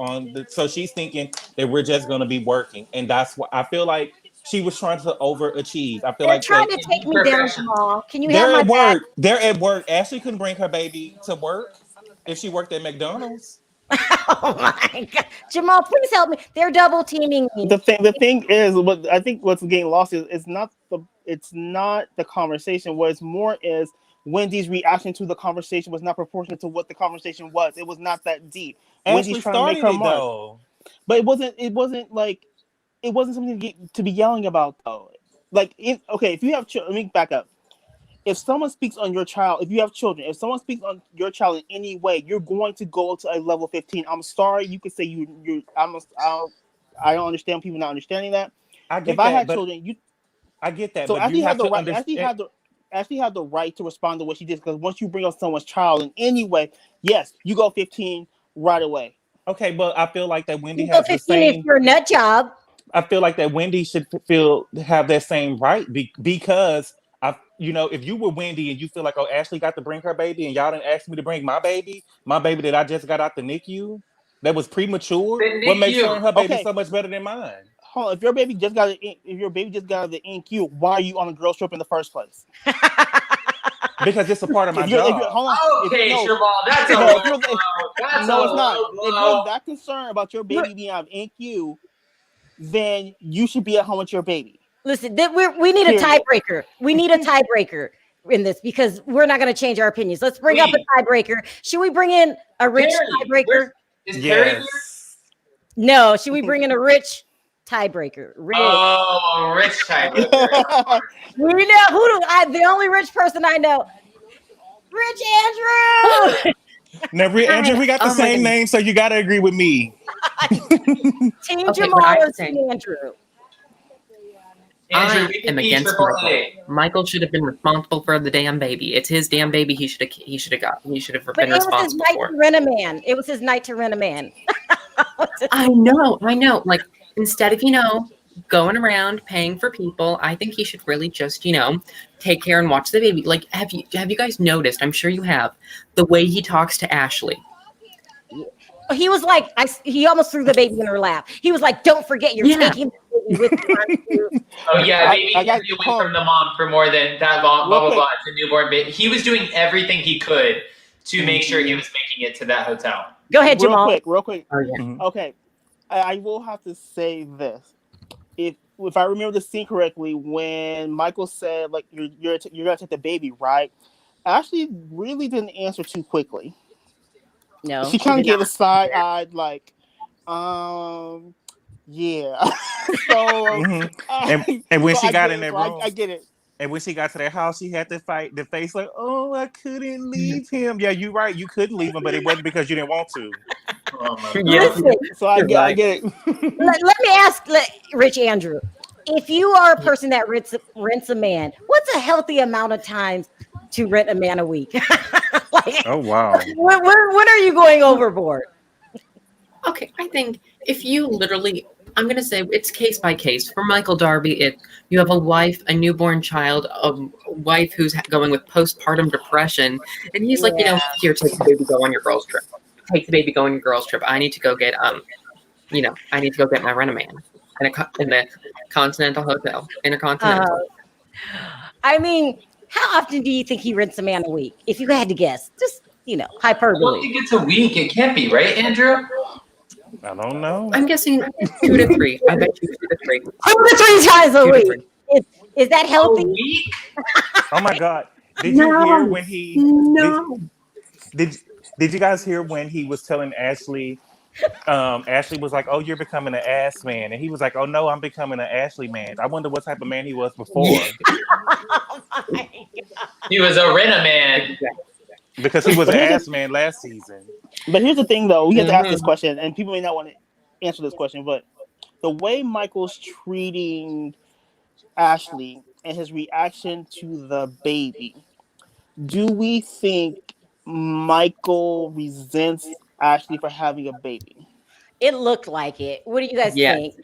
so she's thinking that we're just going to be working. And that's why I feel like she was trying to overachieve. I feel They're like trying to take me down, Jamal. Can you have they're my at back? work. They're at work. Ashley couldn't bring her baby to work if she worked at McDonald's. Oh my God, Jamal, please help me. They're double teaming me. The thing is, what I think what's getting lost is it's not the conversation. What's more is Wendy's reaction to the conversation was not proportionate to what the conversation was. It was not that deep. Wendy's Ashley trying to make her started it mark, though. but it wasn't something to be yelling about though. Like, if you have children, let me back up. If someone speaks on your child, if you have children, if someone speaks on your child in any way, you're going to go to a level 15. I'm sorry, you could say I don't understand people not understanding that. I get if I that, had but children, I get that. so But Ashley you had have the to right. understand. Ashley had the right to respond to what she did, because once you bring up someone's child in any way, yes, you go 15 right away. Okay, but I feel like that Wendy You go has the 15 if same. you're a nut job. I feel like that Wendy should have that same right because if you were Wendy and you feel like, oh, Ashley got to bring her baby and y'all didn't ask me to bring my baby that I just got out the NICU, that was premature. What makes her and her baby so much better than mine? Hold on, if your baby just got out of the NQ, why are you on a girls trip in the first place? Because it's a part of my job. Jamal, that's a no, low blow. That's no, a it's not. low If blow. you're that concerned about your baby being out of NQ, then you should be at home with your baby. Listen, we need a tiebreaker. We need a tiebreaker in this because we're not going to change our opinions. Let's bring up a tiebreaker. Should we bring in a rich tiebreaker? Is Perry here? No. Should we bring in a rich tiebreaker? Oh, a rich tiebreaker. We know the only rich person I know. Rich Andrew. Now, Andrew, we got the same name, so you got to agree with me. Team Jamal or Team Andrew? Andrew, I am against Michael. Michael should have been responsible for the damn baby. It's his damn baby. He should have been responsible for. It was his night to rent a man. I know. Like, instead of going around paying for people, I think he should really just take care and watch the baby. Like, have you guys noticed? I'm sure you have the way he talks to Ashley. He was like, he almost threw the baby in her lap. He was like, "Don't forget, you're taking the baby with you." Oh yeah, baby can't be away from the mom for more than that long. Blah blah blah. It's a newborn baby. He was doing everything he could to make sure he was making it to that hotel. Go ahead, Jamal. Real quick. Oh, yeah. Okay, I will have to say this. If I remember the scene correctly, when Michael said, like, you're gonna take the baby, right? Ashley really didn't answer too quickly. No, she kind of gave a side-eyed, like, yeah. So, and when she got in that room, I get it. And when she got to their house, she had to fight the face like, "Oh, I couldn't leave him." Yeah, you're right. You couldn't leave him, but it wasn't because you didn't want to. Oh my God. Listen, so I get it. Let me ask Rich Andrew. If you are a person that rents a man, what's a healthy amount of times to rent a man a week? Oh, wow. When are you going overboard? Okay, I think if you literally, I'm going to say it's case by case. For Michael Darby, if you have a wife, a newborn child, a wife who's going with postpartum depression, and he's like, here, take the baby, go on your girls' trip. Take the baby, go on your girls' trip. I need to go get, I need to go get my rent-a-man in the Continental Hotel, Intercontinental. I mean, how often do you think he rents a man a week? If you had to guess, just, hyperbole. I don't think it's a week. It can't be, right, Andrew? I don't know. I'm guessing 2 to 3. I bet you 2 to 3. 2 to 3 times a week. Is that healthy? A week? Oh my God! Did you hear when he? No. Did you guys hear when he was telling Ashley Ashley was like, "Oh, you're becoming an ass man," and he was like, "Oh no, I'm becoming an Ashley man." I wonder what type of man he was before. Oh my God. He was a Rinna man. Because he was an ass man last season. But here's the thing, though. We have to ask this question, and people may not want to answer this question, but the way Michael's treating Ashley and his reaction to the baby, do we think Michael resents Ashley for having a baby? It looked like it. What do you guys think?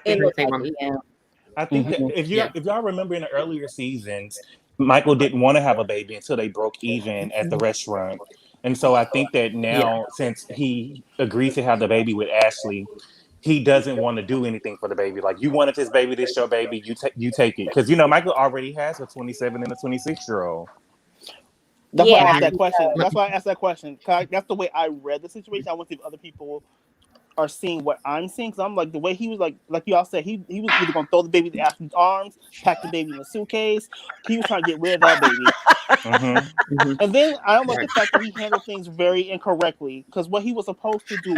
It looked like it, yeah. I think that if y'all remember in the earlier seasons, Michael didn't want to have a baby until they broke even at the restaurant. And so I think that now, since he agreed to have the baby with Ashley, he doesn't want to do anything for the baby. Like, you wanted this baby, this your baby, you take it. Because, Michael already has a 27 and a 26-year-old. That's why I asked that question. That's why I asked that question. That's the way I read the situation. I want to see if other people are seeing what I'm seeing. Because I'm like, the way he was like y'all said, he was either going to throw the baby in Ashley's arms, pack the baby in a suitcase. He was trying to get rid of that baby. And then I don't like the fact that he handled things very incorrectly. Because what he was supposed to do,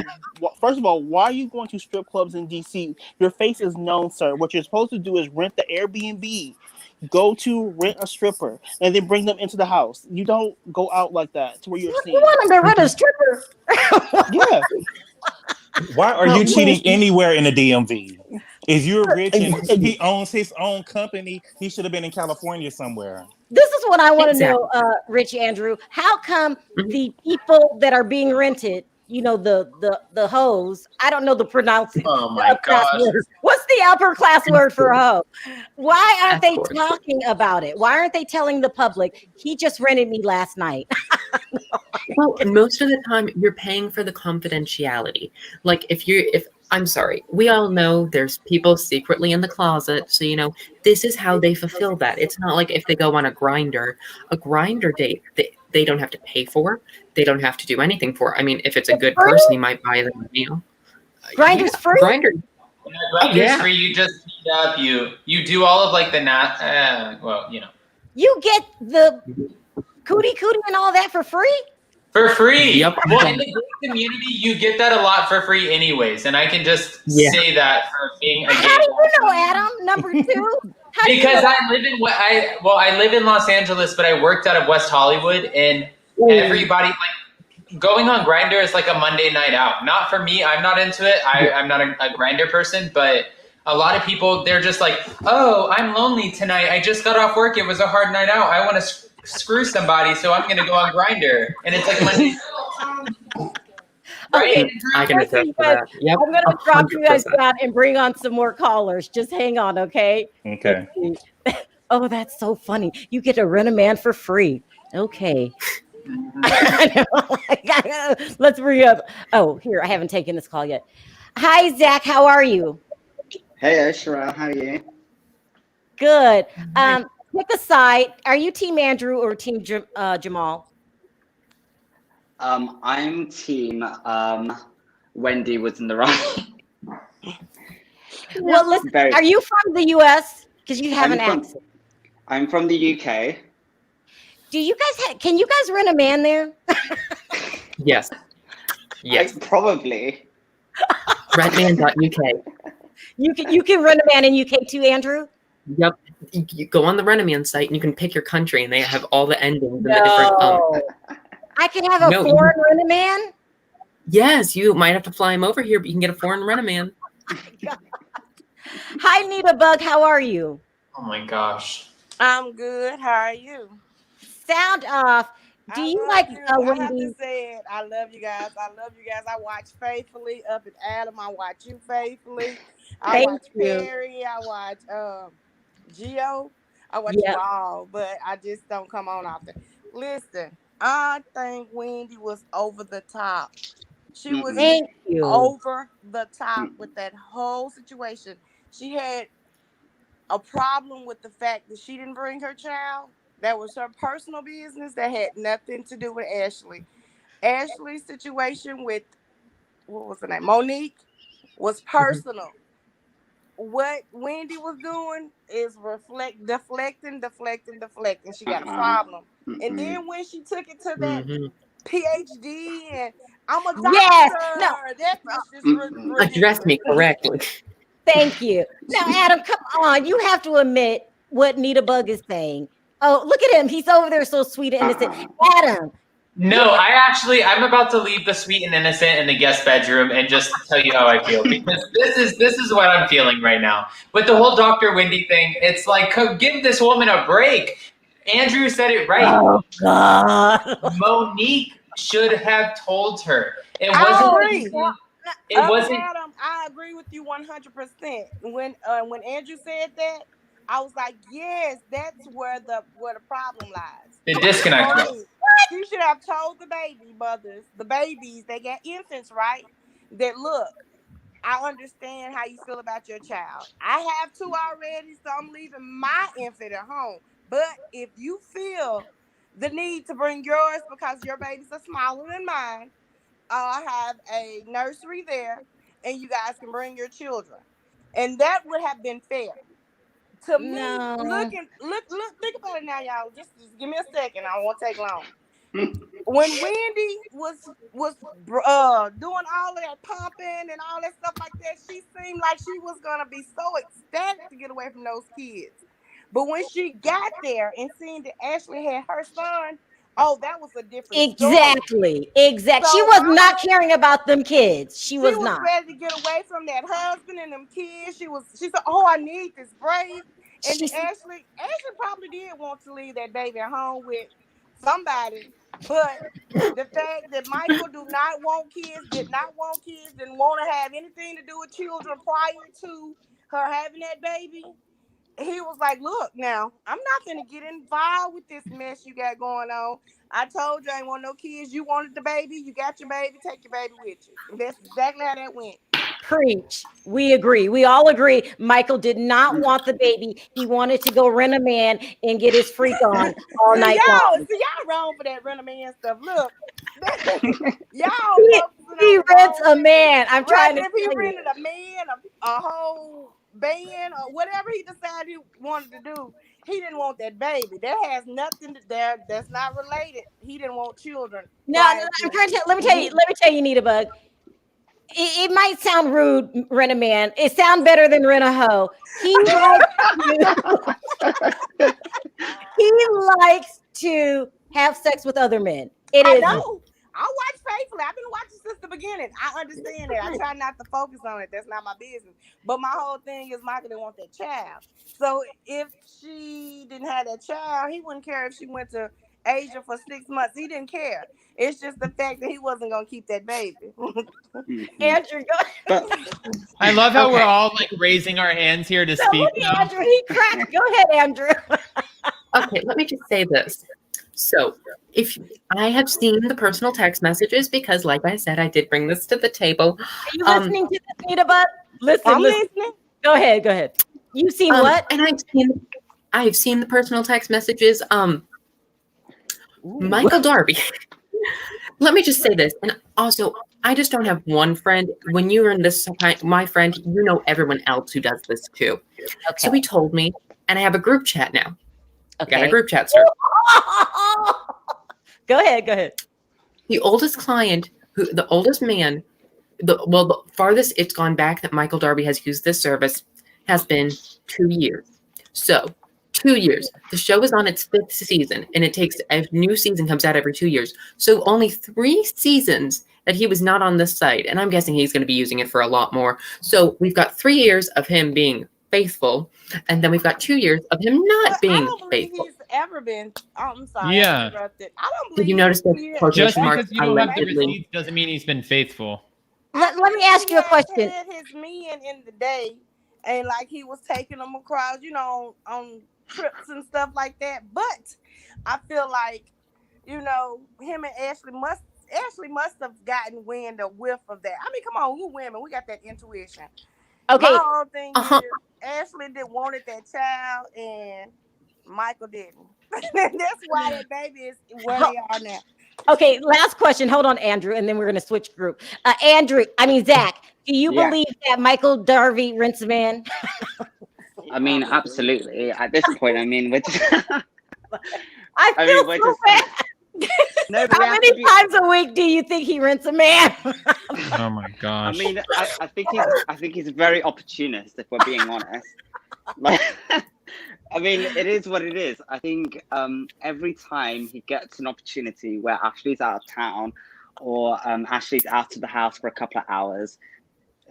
first of all, why are you going to strip clubs in DC? Your face is known, sir. What you're supposed to do is rent the Airbnb. Go to rent a stripper and then bring them into the house. You don't go out like that to where you're seen. You want him to rent a stripper? Yeah. Why are you cheating anywhere in the DMV? If you're rich and he owns his own company, he should have been in California somewhere. This is what I want to know, Rich Andrew. How come the people that are being rented, the hoes, I don't know the pronouncing. Oh my gosh. What's the upper class word for hoe? Why aren't they talking about it? Why aren't they telling the public, he just rented me last night? Well, and most of the time you're paying for the confidentiality. Like if I'm sorry, we all know there's people secretly in the closet. So, this is how they fulfill that. It's not like if they go on a grinder date, they don't have to pay for. They don't have to do anything for. I mean, if it's a good person, he might buy them a meal. Grinder's free? Grinder's free. You just heat up. You do all of like the You get the cootie and all that for free? For free. Yep. Well, in the gay community, you get that a lot for free anyways. And I can just say that for being a gay. How do you know, Adam? Number two? Because I live in Los Angeles, but I worked out of West Hollywood, and everybody, like, going on Grindr is like a Monday night out. Not for me. I'm not into it. I'm not a Grindr person, but a lot of people, they're just like, oh, I'm lonely tonight. I just got off work. It was a hard night out. I want to screw somebody, so I'm going to go on Grindr. And it's like Monday. Right? I can attest to that. Yep. I'm going to drop you guys down and bring on some more callers. Just hang on, okay? Okay. Oh, that's so funny. You get to rent a man for free. Okay. Let's bring up. Oh, here, I haven't taken this call yet. Hi, Zach. How are you? Hey, Sharrell. How are you? Good. Pick a side. Are you Team Andrew or Team Jamal? I'm Team Wendy was in the right. Well, listen, are you from the U.S.? Because you have an accent. I'm from the UK. Do you guys can you guys rent a man there? Yes. Probably. Rentman.uk. You can rent a man in UK too, Andrew? Yep. You go on the Rent-A-Man site and you can pick your country, and they have all the endings and the different. I can have a foreign Rent-A-Man? Yes, you might have to fly him over here, but you can get a foreign Rent-A-Man. Hi, Nita Bug. How are you? Oh my gosh. I'm good. How are you? Sound off. Do you like Wendy? I have Wendy? to say it. I love you guys. I watch faithfully. Up at Adam, I watch you faithfully. I watch Perry. I watch Gio. I watch you all, but I just don't come on often. Listen, I think Wendy was over the top. She was over the top with that whole situation. She had a problem with the fact that she didn't bring her child. That was her personal business. That had nothing to do with Ashley. Ashley's situation with, what was her name? Monique was personal. What Wendy was doing is deflecting. She got a problem. And then when she took it to that PhD and I'm a doctor. Yes. No. That's just Address me correctly. Thank you. Now, Adam, come on. You have to admit what Nita Bug is saying. Oh, look at him. He's over there so sweet and innocent. Adam. No, I'm about to leave the sweet and innocent in the guest bedroom and just tell you how I feel, because this is what I'm feeling right now. With the whole Dr. Wendy thing, it's like, give this woman a break. Andrew said it right. Oh, God. Monique should have told her. It wasn't. Adam, I agree with you 100%. When Andrew said that, I was like, yes, that's where the problem lies. The disconnect. She should have told the baby mothers, the babies, they got infants, right? That look, I understand how you feel about your child. I have two already, so I'm leaving my infant at home. But if you feel the need to bring yours because your babies are smaller than mine, I have a nursery there, and you guys can bring your children. And that would have been fair. To me, look, think about it now, y'all. Just give me a second. I won't take long. When Wendy was doing all of that pumping and all that stuff like that, she seemed like she was gonna be so ecstatic to get away from those kids. But when she got there and seen that Ashley had her son, oh, that was a different story. Exactly. So she was not caring about them kids. She was not ready to get away from that husband and them kids. She said, oh, I need this break. And Ashley probably did want to leave that baby at home with somebody. But the fact that Michael did not want kids, didn't want to have anything to do with children prior to her having that baby, he was like, look, now, I'm not going to get involved with this mess you got going on. I told you I ain't want no kids. You wanted the baby. You got your baby. Take your baby with you. And that's exactly how that went. Preach. We agree. We all agree. Michael did not want the baby. He wanted to go rent a man and get his freak on all night long. See, y'all wrong for that rent a man stuff. Look, y'all. He rents a man. I'm trying to. If he rented a man, a whole band, or whatever he decided he wanted to do, he didn't want that baby. That has nothing to there. That's not related. He didn't want children. No, I'm trying to. Let me tell you, Nita Bug. It might sound rude, rent a man. It sounds better than rent a hoe. He likes to have sex with other men. I know. I watch faithfully. I've been watching since the beginning. I understand that. I try not to focus on it. That's not my business. But my whole thing is Michael didn't want that child. So if she didn't have that child, he wouldn't care if she went to Asia for 6 months. He didn't care. It's just the fact that he wasn't going to keep that baby. Andrew, go ahead. I love how we're all like raising our hands here to speak. Look at Andrew. He cracked. Go ahead, Andrew. Okay, let me just say this. So, if I have seen the personal text messages, because like I said, I did bring this to the table. Are you listening to this, Nita Bug? Listen. Listening. Go ahead. You've seen what? And I've seen the personal text messages. Michael Darby. Let me just say this, and also, I just don't have one friend. When you are in this, my friend, you know everyone else who does this too. Okay. So he told me, and I have a group chat now. Okay. Got a group chat, sir. Go ahead. The oldest client, the oldest man, the farthest it's gone back that Michael Darby has used this service has been 2 years. So 2 years. The show is on its 5th season, and it takes a new season comes out every 2 years. So only 3 seasons that he was not on this site, and I'm guessing he's going to be using it for a lot more. So we've got 3 years of him being faithful, and then we've got 2 years of him not being faithful. He's ever been. Oh, I'm sorry. Yeah. I don't believe. Did you notice the just marks? Because you don't have the receipts doesn't mean he's been faithful. Let me ask you a question. He had his men in the day, and like he was taking them across, on trips and stuff like that. But I feel like, him and Ashley must have gotten wind or whiff of that. I mean, come on, we're women. We got that intuition. Okay. My whole thing is Ashley wanted that child and Michael didn't. That's why that baby is where they are now. Okay, last question. Hold on, Andrew, and then we're going to switch group. Zach, do you believe that Michael Darby rents a man? I mean, absolutely. At this point, I mean, we're just... I feel so bad. No, How many times a week do you think he rents a man? Oh my gosh. I mean, I think he's very opportunist, if we're being honest. Like, I mean, it is what it is. I think every time he gets an opportunity where Ashley's out of town or Ashley's out of the house for a couple of hours,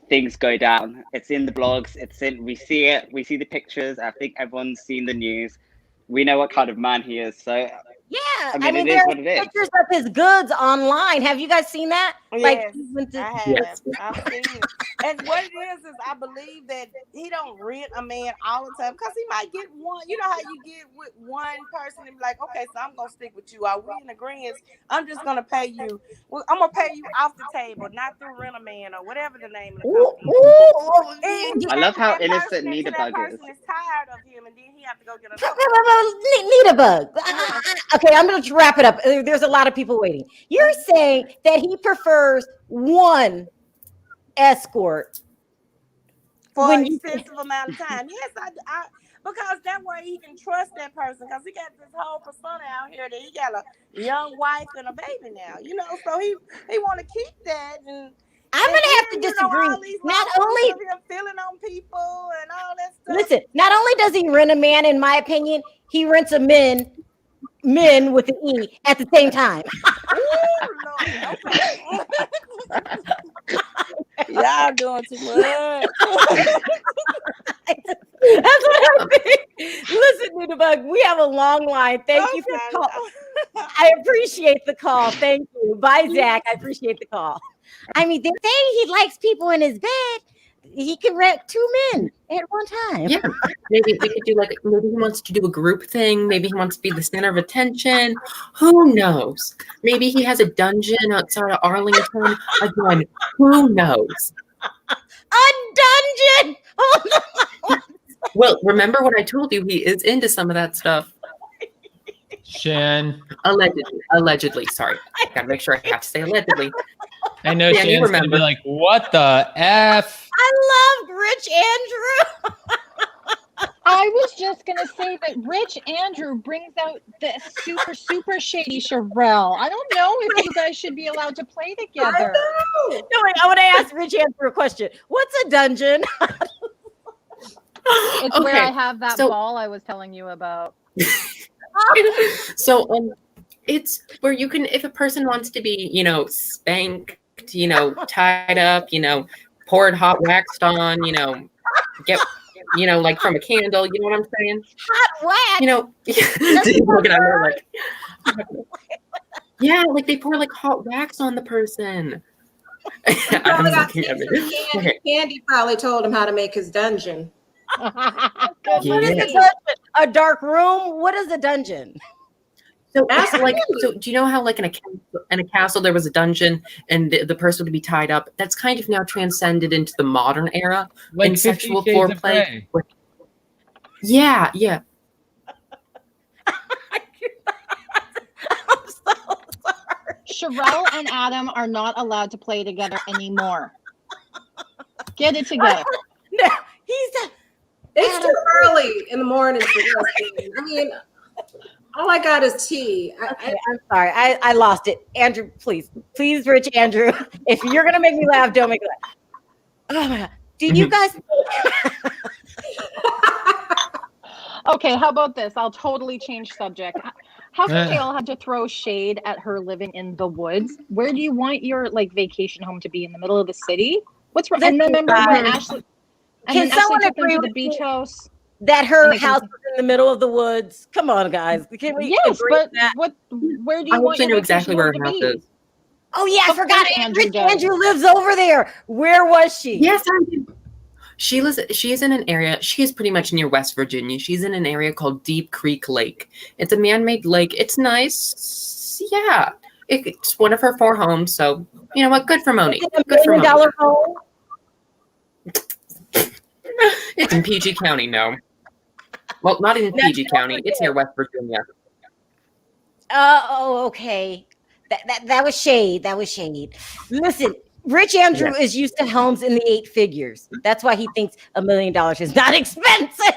things go down. It's in the blogs. We see it. We see the pictures. I think everyone's seen the news. We know what kind of man he is. So yeah, I mean, it is what it is. Pictures of his goods online. Have you guys seen that? Yes, Like, I have. Yes. I've seen it. And what it is I believe that he don't rent a man all the time because he might get one. You know how you get with one person and be like, okay, so I'm gonna stick with you. Are we in agreement? I'm just gonna pay you. Well, I'm gonna pay you off the table, not through rent a man or whatever the name of the company. I love how that innocent person, Nita that Bug is. person is tired of him, and then he have to go get another. Nita Bug. Okay, I'm going to wrap it up. There's a lot of people waiting. You're saying that he prefers one escort for an extensive amount of time. Yes, I because that way he can trust that person because he got this whole persona out here that he got a young wife and a baby now. You know, so he want to keep that. And I'm going to have to disagree. Not only him feeling on people and all that stuff. Listen, not only does he rent a man, in my opinion, he rents a men with an E at the same time. Y'all doing too much. That's what I think. Listen, Nita Bug, we have a long line. Thank you for the call. I appreciate the call. Thank you. Bye, Zach. I appreciate the call. I mean, they're saying he likes people in his bed. He can rent two men at one time. Yeah, maybe we could do maybe he wants to do a group thing. Maybe he wants to be the center of attention. Who knows? Maybe he has a dungeon outside of Arlington. Again, who knows? A dungeon. Well, remember what I told you? He is into some of that stuff. Shan. Allegedly. Sorry, gotta make sure I have to say allegedly. I know Shan's gonna be like, "What the f?" I love Rich Andrew. I was just gonna say that Rich Andrew brings out the super shady Sharrell. I don't know if you guys should be allowed to play together. No, wait, I want to ask Rich Andrew a question. What's a dungeon? It's where I have that ball I was telling you about. So it's where you can, if a person wants to be, spanked, tied up, poured hot waxed on, get, like from a candle, you know what I'm saying? Hot wax. Looking at her like, yeah, like they pour like hot wax on the person. Candy probably told him how to make his dungeon. What is a dungeon? A dark room? What is a dungeon? So do you know how like in a castle there was a dungeon and the person would be tied up? That's kind of now transcended into the modern era in sexual foreplay. Yeah. I'm so sorry. Sharrell and Adam are not allowed to play together anymore. Get it together. No, it's too early in the morning for this. I mean, all I got is tea. Okay, I'm sorry. I lost it. Andrew, please, Rich Andrew. If you're gonna make me laugh, don't make me laugh. Oh my God. Do you guys? Okay, how about this? I'll totally change subject. How come they all have to throw shade at her living in the woods? Where do you want your vacation home to be? In the middle of the city? What's wrong? And remember when Ashley? Can someone agree to the beach house? That her house is in the middle of the woods? Come on, guys. Can we agree on that? Where do you want to know exactly where her house is? Oh yeah, I forgot. Andrew lives over there. Where was she? Yes, I did. She is in an area. She is pretty much near West Virginia. She's in an area called Deep Creek Lake. It's a man-made lake. It's nice. Yeah, it's one of her 4 homes. So you know what? Good for Monique. Good for Monique. $1 million home. It's in PG County. No, well, not in PG County. It's near West Virginia. Oh, okay. That was shade. That was shade. Listen. Rich Andrew is used to homes in the 8 figures. That's why he thinks $1 million is not expensive.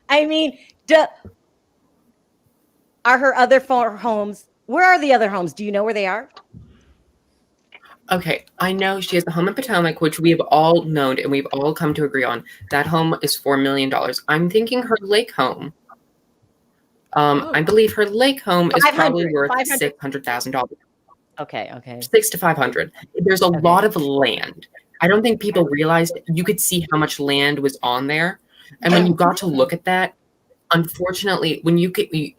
I mean, are her other 4 homes? Where are the other homes? Do you know where they are? Okay, I know she has the home in Potomac, which we have all known and we've all come to agree on. That home is $4 million. I'm thinking her lake home. I believe her lake home is probably worth $600,000. Okay. 6 to 500. There's a lot of land. I don't think people realized you could see how much land was on there, and when you got to look at that, unfortunately,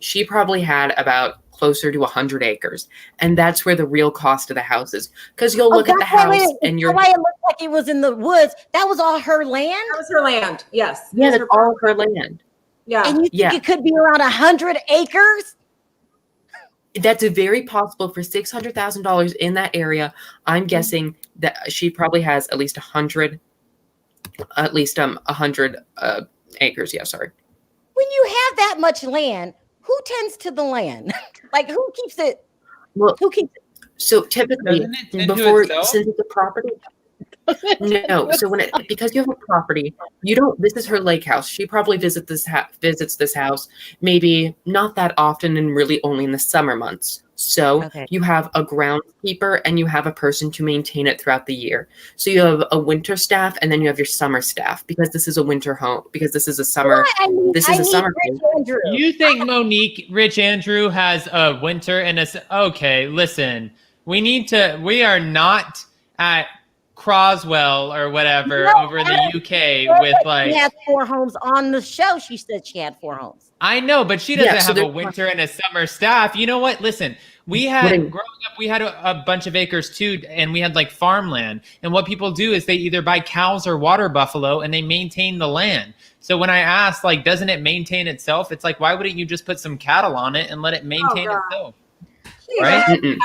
she probably had about closer to 100 acres, and that's where the real cost of the house is. Because you'll look at the house and you're. That's why it looked like it was in the woods. That was all her land. That was her land. Yes. Yeah, that's all her land. Yeah. And you think it could be around 100 acres? That's very possible for $600,000 in that area. I'm guessing that she probably has at least 100 acres. Yeah, sorry. When you have that much land, who tends to the land? Like, who keeps it? Well, who keeps it? So typically, since it's a property. No, so because you have a property, you don't. This is her lake house. She probably visits this house maybe not that often, and really only in the summer months. So you have a groundskeeper and you have a person to maintain it throughout the year. So you have a winter staff and then you have your summer staff, because this is a winter home, because this is a summer. This is a summer. You think Monique Rich Andrew has a winter and a? Okay, listen. We are not at Croswell or whatever over the UK with like. She had 4 homes on the show. She said she had 4 homes. I know, but she doesn't have a winter and a summer staff. You know what? Listen, growing up, we had a bunch of acres too, and we had like farmland. And what people do is they either buy cows or water buffalo, and they maintain the land. So when I asked, like, doesn't it maintain itself? It's like, why wouldn't you just put some cattle on it and let it maintain itself? Right?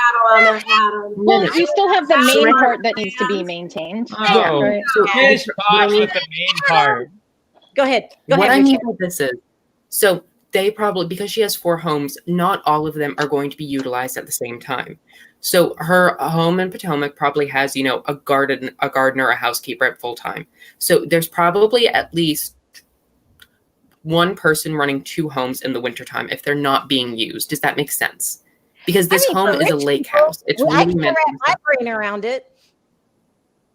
Well, you still have the main part that needs to be maintained. Oh, right? Fish box with the main part. Go ahead. What I mean by this is, so they probably, because she has 4 homes, not all of them are going to be utilized at the same time. So her home in Potomac probably has, a gardener, a housekeeper at full time. So there's probably at least one person running 2 homes in the wintertime if they're not being used. Does that make sense? Because this home is a lake house. It's really I can meant wrap my brain around it.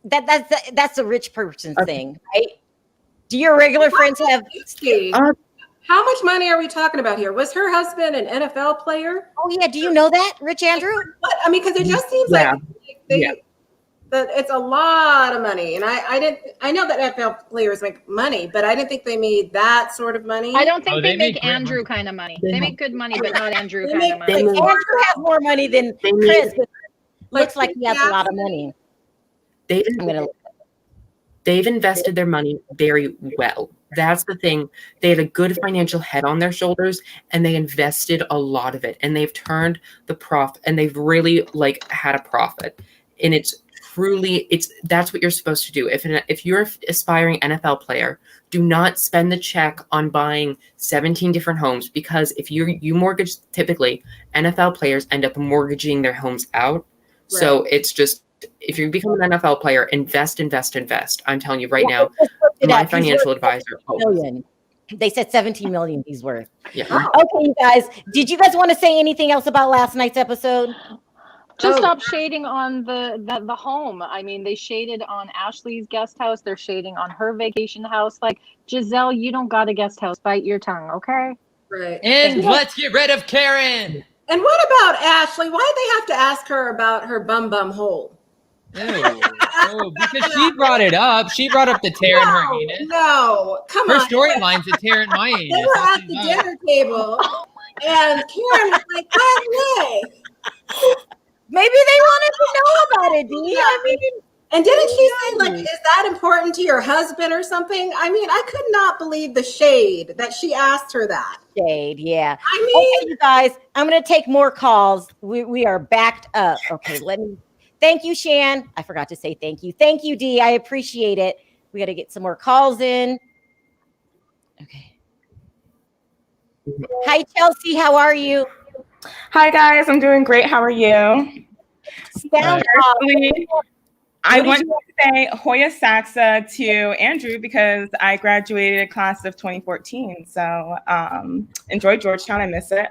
That's a rich person thing, right? Do your regular friends have? How much money are we talking about here? Was her husband an NFL player? Oh yeah. Do you know that, Rich Andrew? What? I mean, because it just seems like that it's a lot of money, and I know that NFL players make money, but I didn't think they made that sort of money. I don't think they make Andrew kind of money. They make good money, but not Andrew kind of money. Andrew has more money than Chris. Looks like he has a lot of money. They've invested their money very well. That's the thing. They had a good financial head on their shoulders, and they invested a lot of it, and they've turned the profit, and they've really had a profit. And that's what you're supposed to do. If you're an aspiring NFL player, do not spend the check on buying 17 different homes, because if you mortgage, typically NFL players end up mortgaging their homes out. Right. So it's just, if you become an NFL player, invest. I'm telling you right now, my financial advisor. They said 17 million he's worth. Yeah. Okay, you guys. Did you guys want to say anything else about last night's episode? Just stop shading on the home. I mean, they shaded on Ashley's guest house. They're shading on her vacation house. Like, Gizelle, you don't got a guest house. Bite your tongue, okay? Right. And let's get rid of Karen. And what about Ashley? Why did they have to ask her about her bum hole? Because she brought it up. She brought up the tear in her anus. No, come on. Her storyline's a tear in my anus. They were at the dinner table, and Karen was like, by the way. Maybe they wanted to know about it, Dee. I mean, and didn't she say, is that important to your husband or something? I mean, I could not believe the shade that she asked her that. Shade, yeah. I mean, okay, you guys, I'm going to take more calls. We are backed up. Okay, thank you, Shan. I forgot to say thank you. Thank you, Dee. I appreciate it. We got to get some more calls in. Okay. Hi, Chelsea. How are you? Hi, guys. I'm doing great. How are you? Firstly, I want to say Hoya Saxa to Andrew, because I graduated class of 2014. So enjoy Georgetown. I miss it.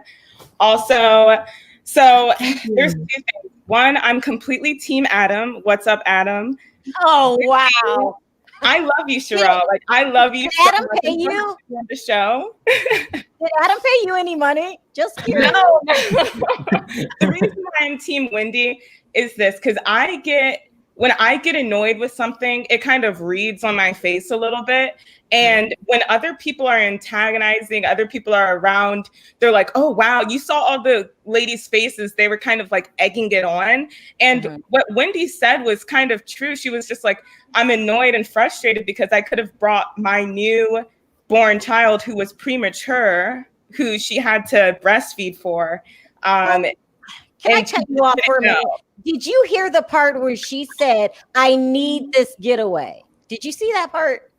Also, so there's 2 things. One, I'm completely Team Adam. What's up, Adam? Oh, wow. I love you, Sharrell. Like, I love you. Did Adam pay you? On the show. Did Adam pay you any money? Just curious. No. The reason why I'm Team Wendy is this, because when I get annoyed with something, it kind of reads on my face a little bit. And when other people are antagonizing, other people are around, they're like, oh, wow, you saw all the ladies' faces. They were kind of like egging it on. And what Wendy said was kind of true. She was just like, I'm annoyed and frustrated because I could have brought my newborn child who was premature, who she had to breastfeed for. Can I cut you off for a minute? Did you hear the part where she said, I need this getaway? Did you see that part?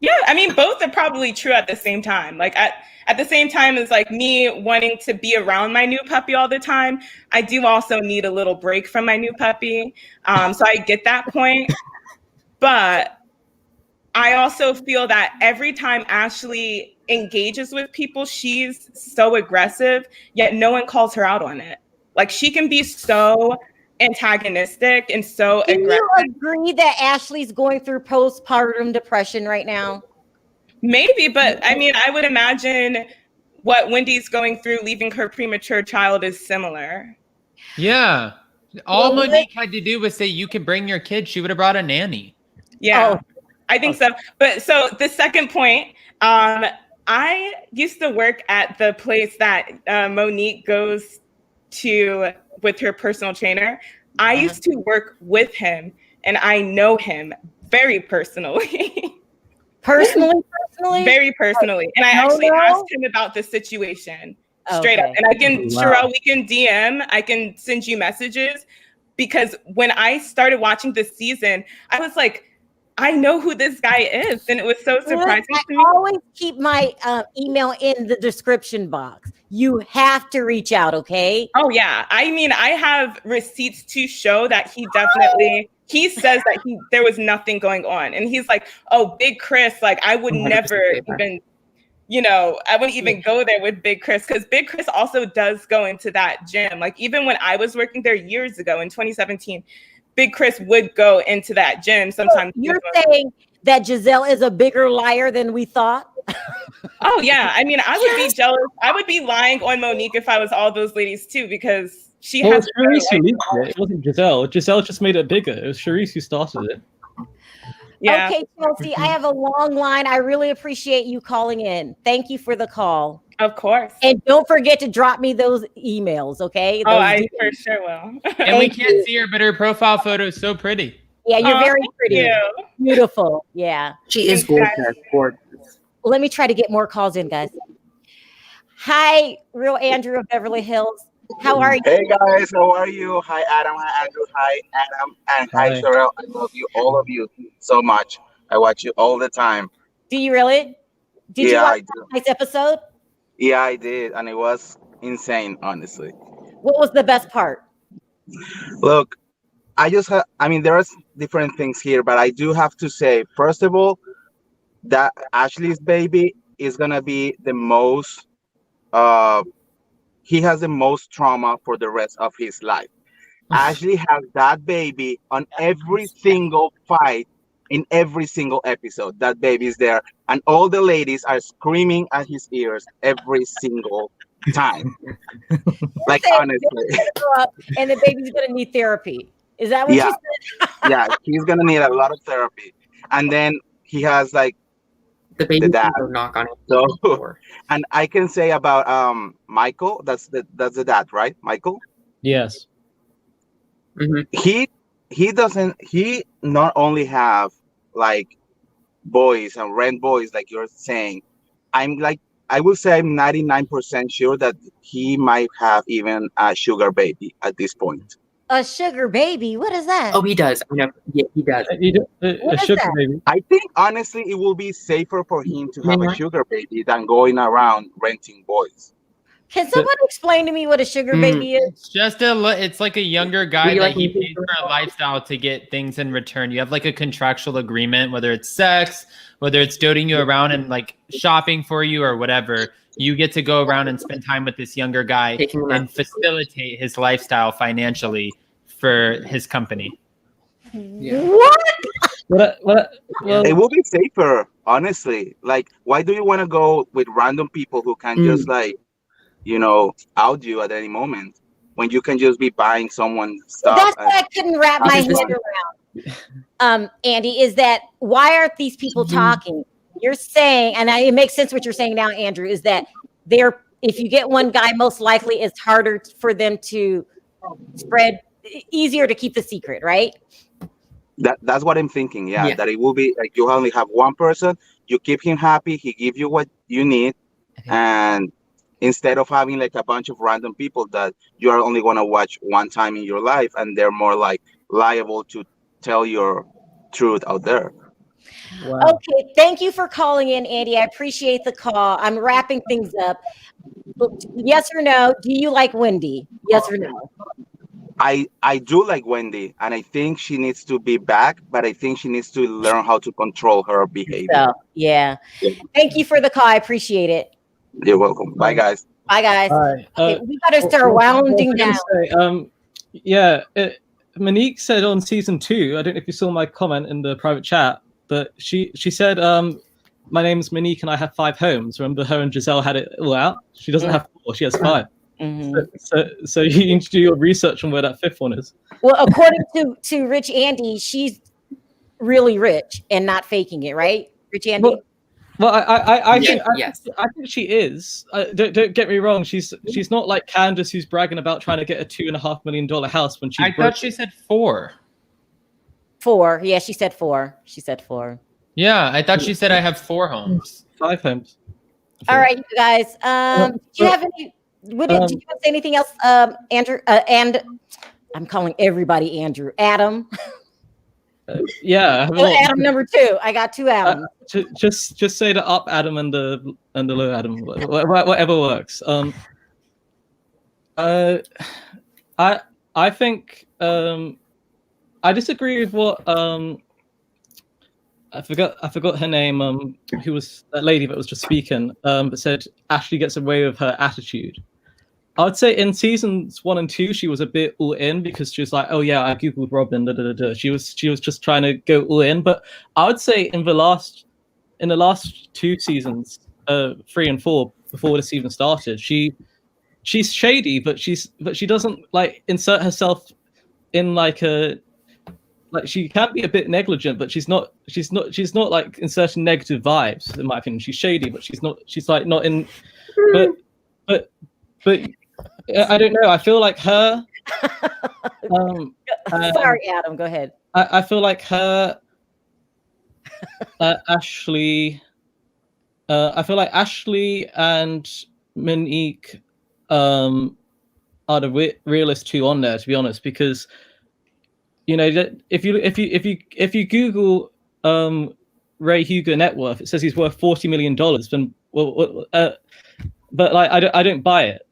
Yeah, I mean, both are probably true at the same time. Like at the same time as like me wanting to be around my new puppy all the time, I do also need a little break from my new puppy. So I get that point. But I also feel that every time Ashley engages with people, she's so aggressive, yet no one calls her out on it. Like, she can be so antagonistic and so aggressive. Do you agree that Ashley's going through postpartum depression right now? Maybe, but I mean, I would imagine what Wendy's going through leaving her premature child is similar. Yeah. All Monique had to do was say, you can bring your kid. She would have brought a nanny. Yeah, I think so. But so the second point, I used to work at the place that Monique goes to with her personal trainer. I used to work with him, and I know him very personally. Personally? Very personally. And I actually asked him about the situation straight up. And I can, Sharrell, we can DM, I can send you messages, because when I started watching this season, I was like, I know who this guy is. And it was so surprising to me. I always keep my email in the description box. You have to reach out, okay? Oh, yeah. I mean, I have receipts to show that he definitely, he says that there was nothing going on. And he's like, oh, Big Chris, like, I would never even, I wouldn't even go there with Big Chris, because Big Chris also does go into that gym. Like, even when I was working there years ago in 2017, Big Chris would go into that gym sometimes. You're saying that Gizelle is a bigger liar than we thought? Oh, yeah. I mean, I would be jealous. I would be lying on Monique if I was all those ladies too, because she has. Charisse who leaked it. It wasn't Gizelle. Giselle just made it bigger. It was Charisse who started it. Yeah. Okay, Chelsea, I have a long line. I really appreciate you calling in. Thank you for the call. Of course. And don't forget to drop me those emails, okay? Oh, I for sure will. And we can't see her, but her profile photo is so pretty. Yeah, you're very pretty. You. Beautiful. Yeah. She is gorgeous. Let me try to get more calls in, guys. Hi, Real Andrew of Beverly Hills. How are you? Hey guys, how are you? Hi Adam, hi Andrew, hi Adam, and hi Sharrell. I love you, all of you, so much. I watch you all the time. Do you really? Did you watch tonight's episode? Yeah, I did, and it was insane, honestly. What was the best part? Look, I mean, there's different things here, but I do have to say, first of all, that Ashley's baby is gonna be the most, he has the most trauma for the rest of his life. Ashley has that baby on every single fight, in every single episode. That baby is there, and all the ladies are screaming at his ears every single time. Like, honestly. And the baby's gonna need therapy. Is that what you said? Yeah, he's gonna need a lot of therapy. And then he has like the dad. Knock on it. So, and I can say about Michael, that's the dad, right? Michael? Yes. He not only have like boys and rent boys like you're saying. I will say I'm 99% sure that he might have even a sugar baby at this point. A sugar baby? What is that? Oh, he does. Yeah, he does. A sugar baby. I think honestly, it will be safer for him to have a sugar baby than going around renting boys. Can someone explain to me what a sugar baby is? It's just it's like a younger guy that he pays for a lifestyle to get things in return. You have like a contractual agreement, whether it's sex, whether it's doting you around and like shopping for you or whatever. you get to go around and spend time with this younger guy and facilitate his lifestyle financially for his company. What? It will be safer, honestly. Like, why do you want to go with random people who can just like, out you at any moment when you can just be buying someone's stuff? That's what I couldn't wrap my head around. Andy, is that why aren't these people talking? You're saying, and it makes sense what you're saying now, Andrew, is that if you get one guy, most likely it's harder for them to spread, easier to keep the secret, right? That's what I'm thinking. Yeah, that it will be like you only have one person, you keep him happy, he give you what you need, and instead of having like a bunch of random people that you are only going to watch one time in your life, and they're more like liable to tell your truth out there. Wow. Okay, thank you for calling in, Andy. I appreciate the call. I'm wrapping things up. Yes or no? Do you like Wendy? Yes or no? I do like Wendy, and I think she needs to be back, but I think she needs to learn how to control her behavior. So, yeah. Thank you for the call. I appreciate it. You're welcome. Bye, guys. Bye, guys. Right. Okay, we got to start winding down. Monique said on season 2, I don't know if you saw my comment in the private chat, but she said, my name's Monique and I have 5 homes. Remember, her and Gizelle had it all out? She doesn't have 4, she has 5. So you need to do your research on where that 5th one is. Well, according to Rich Andy, she's really rich and not faking it, right? Rich Andy? Well, I think she is. Don't get me wrong. She's not like Candace, who's bragging about trying to get a $2.5 million house when she's. I thought she said 4. 4. Yeah, she said 4. She said 4. Yeah, I thought she said I have 4 homes. 5 homes. All right, you guys. Do you have any? Did you want to say anything else, Andrew? And I'm calling everybody Andrew. Adam. Yeah. Adam number 2. I got 2 Adams. Just say the up Adam and the low Adam. Whatever works. I think I disagree with what I forgot her name. Who was that lady that was just speaking? But said Ashley gets away with her attitude. I would say in seasons 1 and 2, she was a bit all in because she was like, "Oh yeah, I googled Robin." She was just trying to go all in. But I would say in the last 2 seasons, 3 and 4, before this even started, she's shady, but she doesn't like insert herself in like she can be a bit negligent, but she's not like inserting negative vibes, in my opinion. She's shady, but she's like not in but I don't know. I feel like her sorry, Adam, go ahead. I feel like her Ashley and Monique are the realest 2 on there, to be honest, because if you Google Ray Hugo net worth, it says he's worth $40 million. Then but like I don't buy it.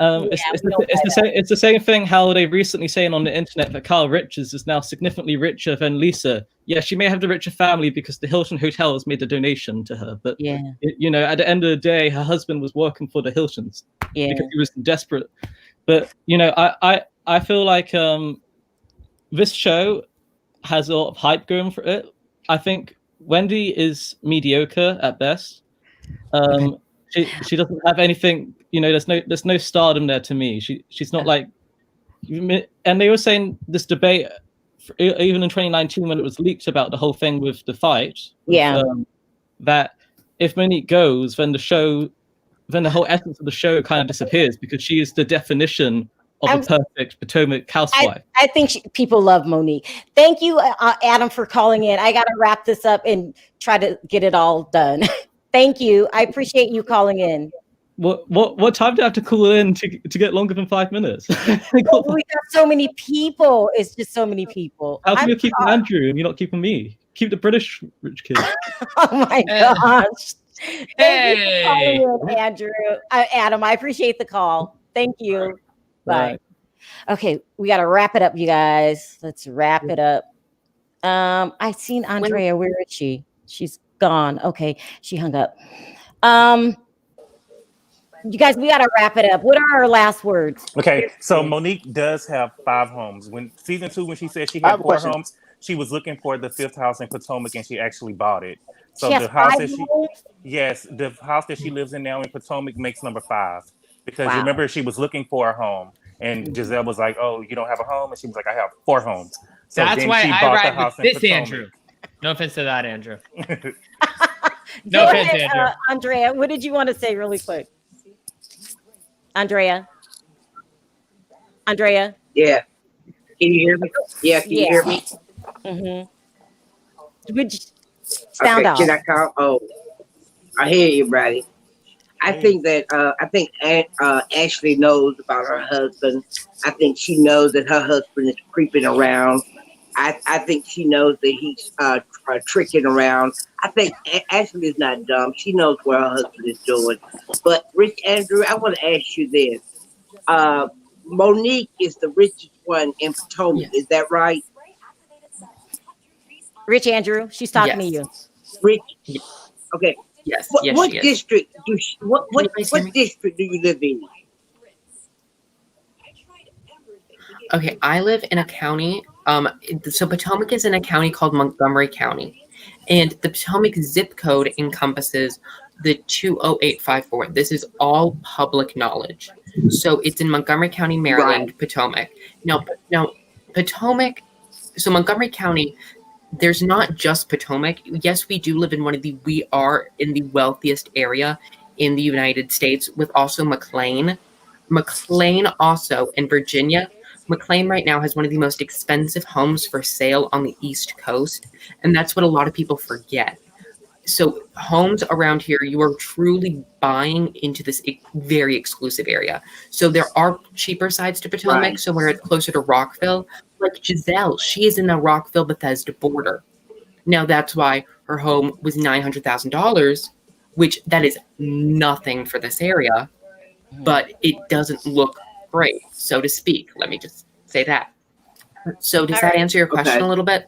It's the same thing how they recently saying on the internet that Kyle Richards is now significantly richer than Lisa. Yeah, she may have the richer family because the Hilton Hotel has made a donation to her, but at the end of the day, her husband was working for the Hiltons because he was desperate. But I feel like this show has a lot of hype going for it. I think Wendy is mediocre at best. She doesn't have anything. There's no stardom there to me. She's not like. And they were saying this debate, even in 2019 when it was leaked about the whole thing with the fight. Yeah. That if Monique goes, then the whole essence of the show kind of disappears because she is the definition of a perfect Potomac housewife. I think people love Monique. Thank you, Adam, for calling in. I got to wrap this up and try to get it all done. Thank you. I appreciate you calling in. What time do I have to call in to get longer than 5 minutes? We got so many people. It's just so many people. How come you're keeping Andrew and you're not keeping me? Keep the British rich kids. Oh my gosh. Thank you for calling in, Andrew. Adam, I appreciate the call. Thank you. Bye. Okay, we got to wrap it up, you guys. Let's wrap it up. I seen Andrea. Where is she? She's gone. Okay, she hung up. You guys, we got to wrap it up. What are our last words? Okay, so Monique does have 5 homes. When season 2, when she said she had 4 homes, she was looking for the 5th house in Potomac, and she actually bought it. So She the has house 5 that she, homes? yes, the house that she lives in now in Potomac makes number 5 because Wow. remember she was looking for a home, and Gizelle was like, "Oh, you don't have a home," and she was like, "I have 4 homes." So That's then why she I bought the ride with house in this Potomac. Andrew. No offense to that, Andrew. No offense, Andrew. Andrea, what did you want to say really quick? Andrea? Yeah. Can you hear me? Yeah, can you hear me? Would you sound off? Can I call? Oh, I hear you, Brady. I think that Ashley knows about her husband. I think she knows that her husband is creeping around. I think she knows that he's tricking around. I think Ashley is not dumb. She knows what her husband is doing. But Rich Andrew, I want to ask you this. Monique is the richest one in Potomac. Is that right? Rich Andrew, she's talking to you. Rich. Okay. Yes. What she is. district do what district do you live in? Okay, I live in a county. So Potomac is in a county called Montgomery County, and the Potomac zip code encompasses the 20854. This is all public knowledge. So it's in Montgomery County, Maryland, Potomac. Now Potomac. So Montgomery County. There's not just Potomac. Yes, we do live in we are in the wealthiest area in the United States, with also McLean. McLean also in Virginia. McLean right now has one of the most expensive homes for sale on the East Coast. And that's what a lot of people forget. So homes around here, you are truly buying into this very exclusive area. So there are cheaper sides to Potomac. Right. So where it's closer to Rockville, like Gizelle, she is in the Rockville Bethesda border. Now that's why her home was $900,000, which that is nothing for this area, but it doesn't look great, so to speak. Let me just say that. So does that answer your question a little bit?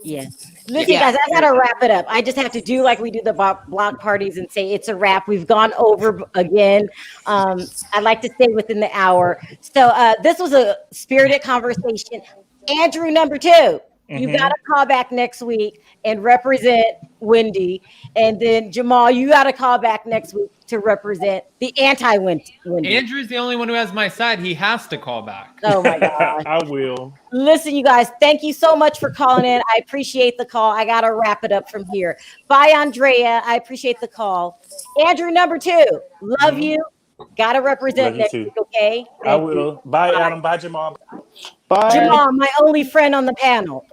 Yeah. Listen, guys, I gotta wrap it up. I just have to do like we do the block parties and say it's a wrap. We've gone over again. I'd like to stay within the hour. So this was a spirited conversation. Andrew, number 2. You got to call back next week and represent Wendy. And then Jamal, you got to call back next week to represent the anti-Wendy. Andrew's the only one who has my side. He has to call back. Oh my God. I will. Listen, you guys, thank you so much for calling in. I appreciate the call. I got to wrap it up from here. Bye, Andrea. I appreciate the call. Andrew, number 2. Love you. Got to represent next week, okay? I will. Bye, Adam. Bye, Jamal. Bye. Jamal, my only friend on the panel.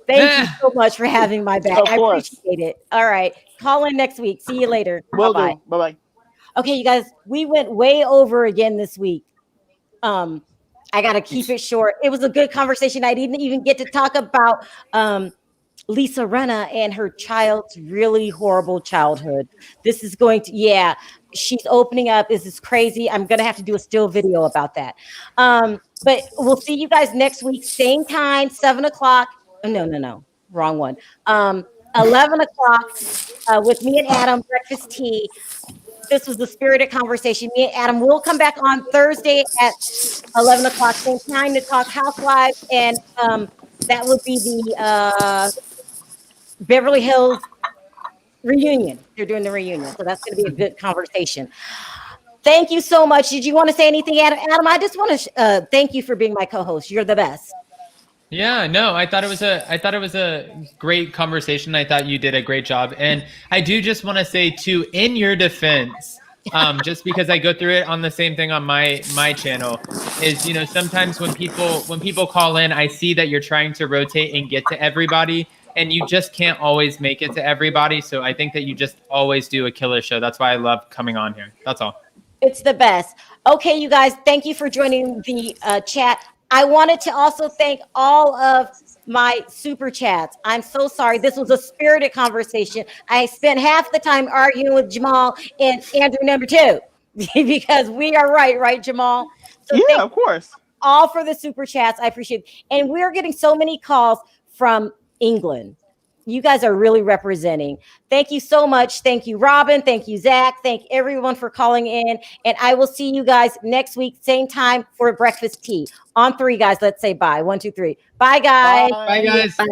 Thank you so much for having my back. I appreciate it. All right. Call in next week. See you later. Bye-bye. Bye-bye. Okay, you guys, we went way over again this week. I got to keep it short. It was a good conversation. I didn't even get to talk about Lisa Rinna and her child's really horrible childhood. This is going to, she's opening up. This is crazy. I'm going to have to do a still video about that. But we'll see you guys next week. Same time, 7 o'clock. No. Wrong one. 11 o'clock with me and Adam, breakfast tea. This was the spirited conversation. Me and Adam will come back on Thursday at 11 o'clock, same time, to talk Housewives. And that would be the Beverly Hills reunion. They're doing the reunion. So that's going to be a good conversation. Thank you so much. Did you want to say anything, Adam? Adam, I just want to thank you for being my co-host. You're the best. Yeah, no, I thought it was a great conversation. I thought you did a great job. And I do just want to say too, in your defense, just because I go through it on the same thing on my channel, is, you know, sometimes when people call in, I see that you're trying to rotate and get to everybody, and you just can't always make it to everybody. So I think that you just always do a killer show. That's why I love coming on here. That's all. It's the best. Okay, you guys, thank you for joining the chat. I wanted to also thank all of my super chats. I'm so sorry. This was a spirited conversation. I spent half the time arguing with Jamal and Andrew number 2 because we are right, Jamal? So yeah, of course. All for the super chats. I appreciate it. And we're getting so many calls from England. you guys are really representing. Thank you so much. Thank you, Robin. Thank you, Zach. Thank everyone for calling in. And I will see you guys next week, same time for breakfast tea. On 3, guys. Let's say bye. 1, 2, 3. Bye, guys. Bye, guys. Bye.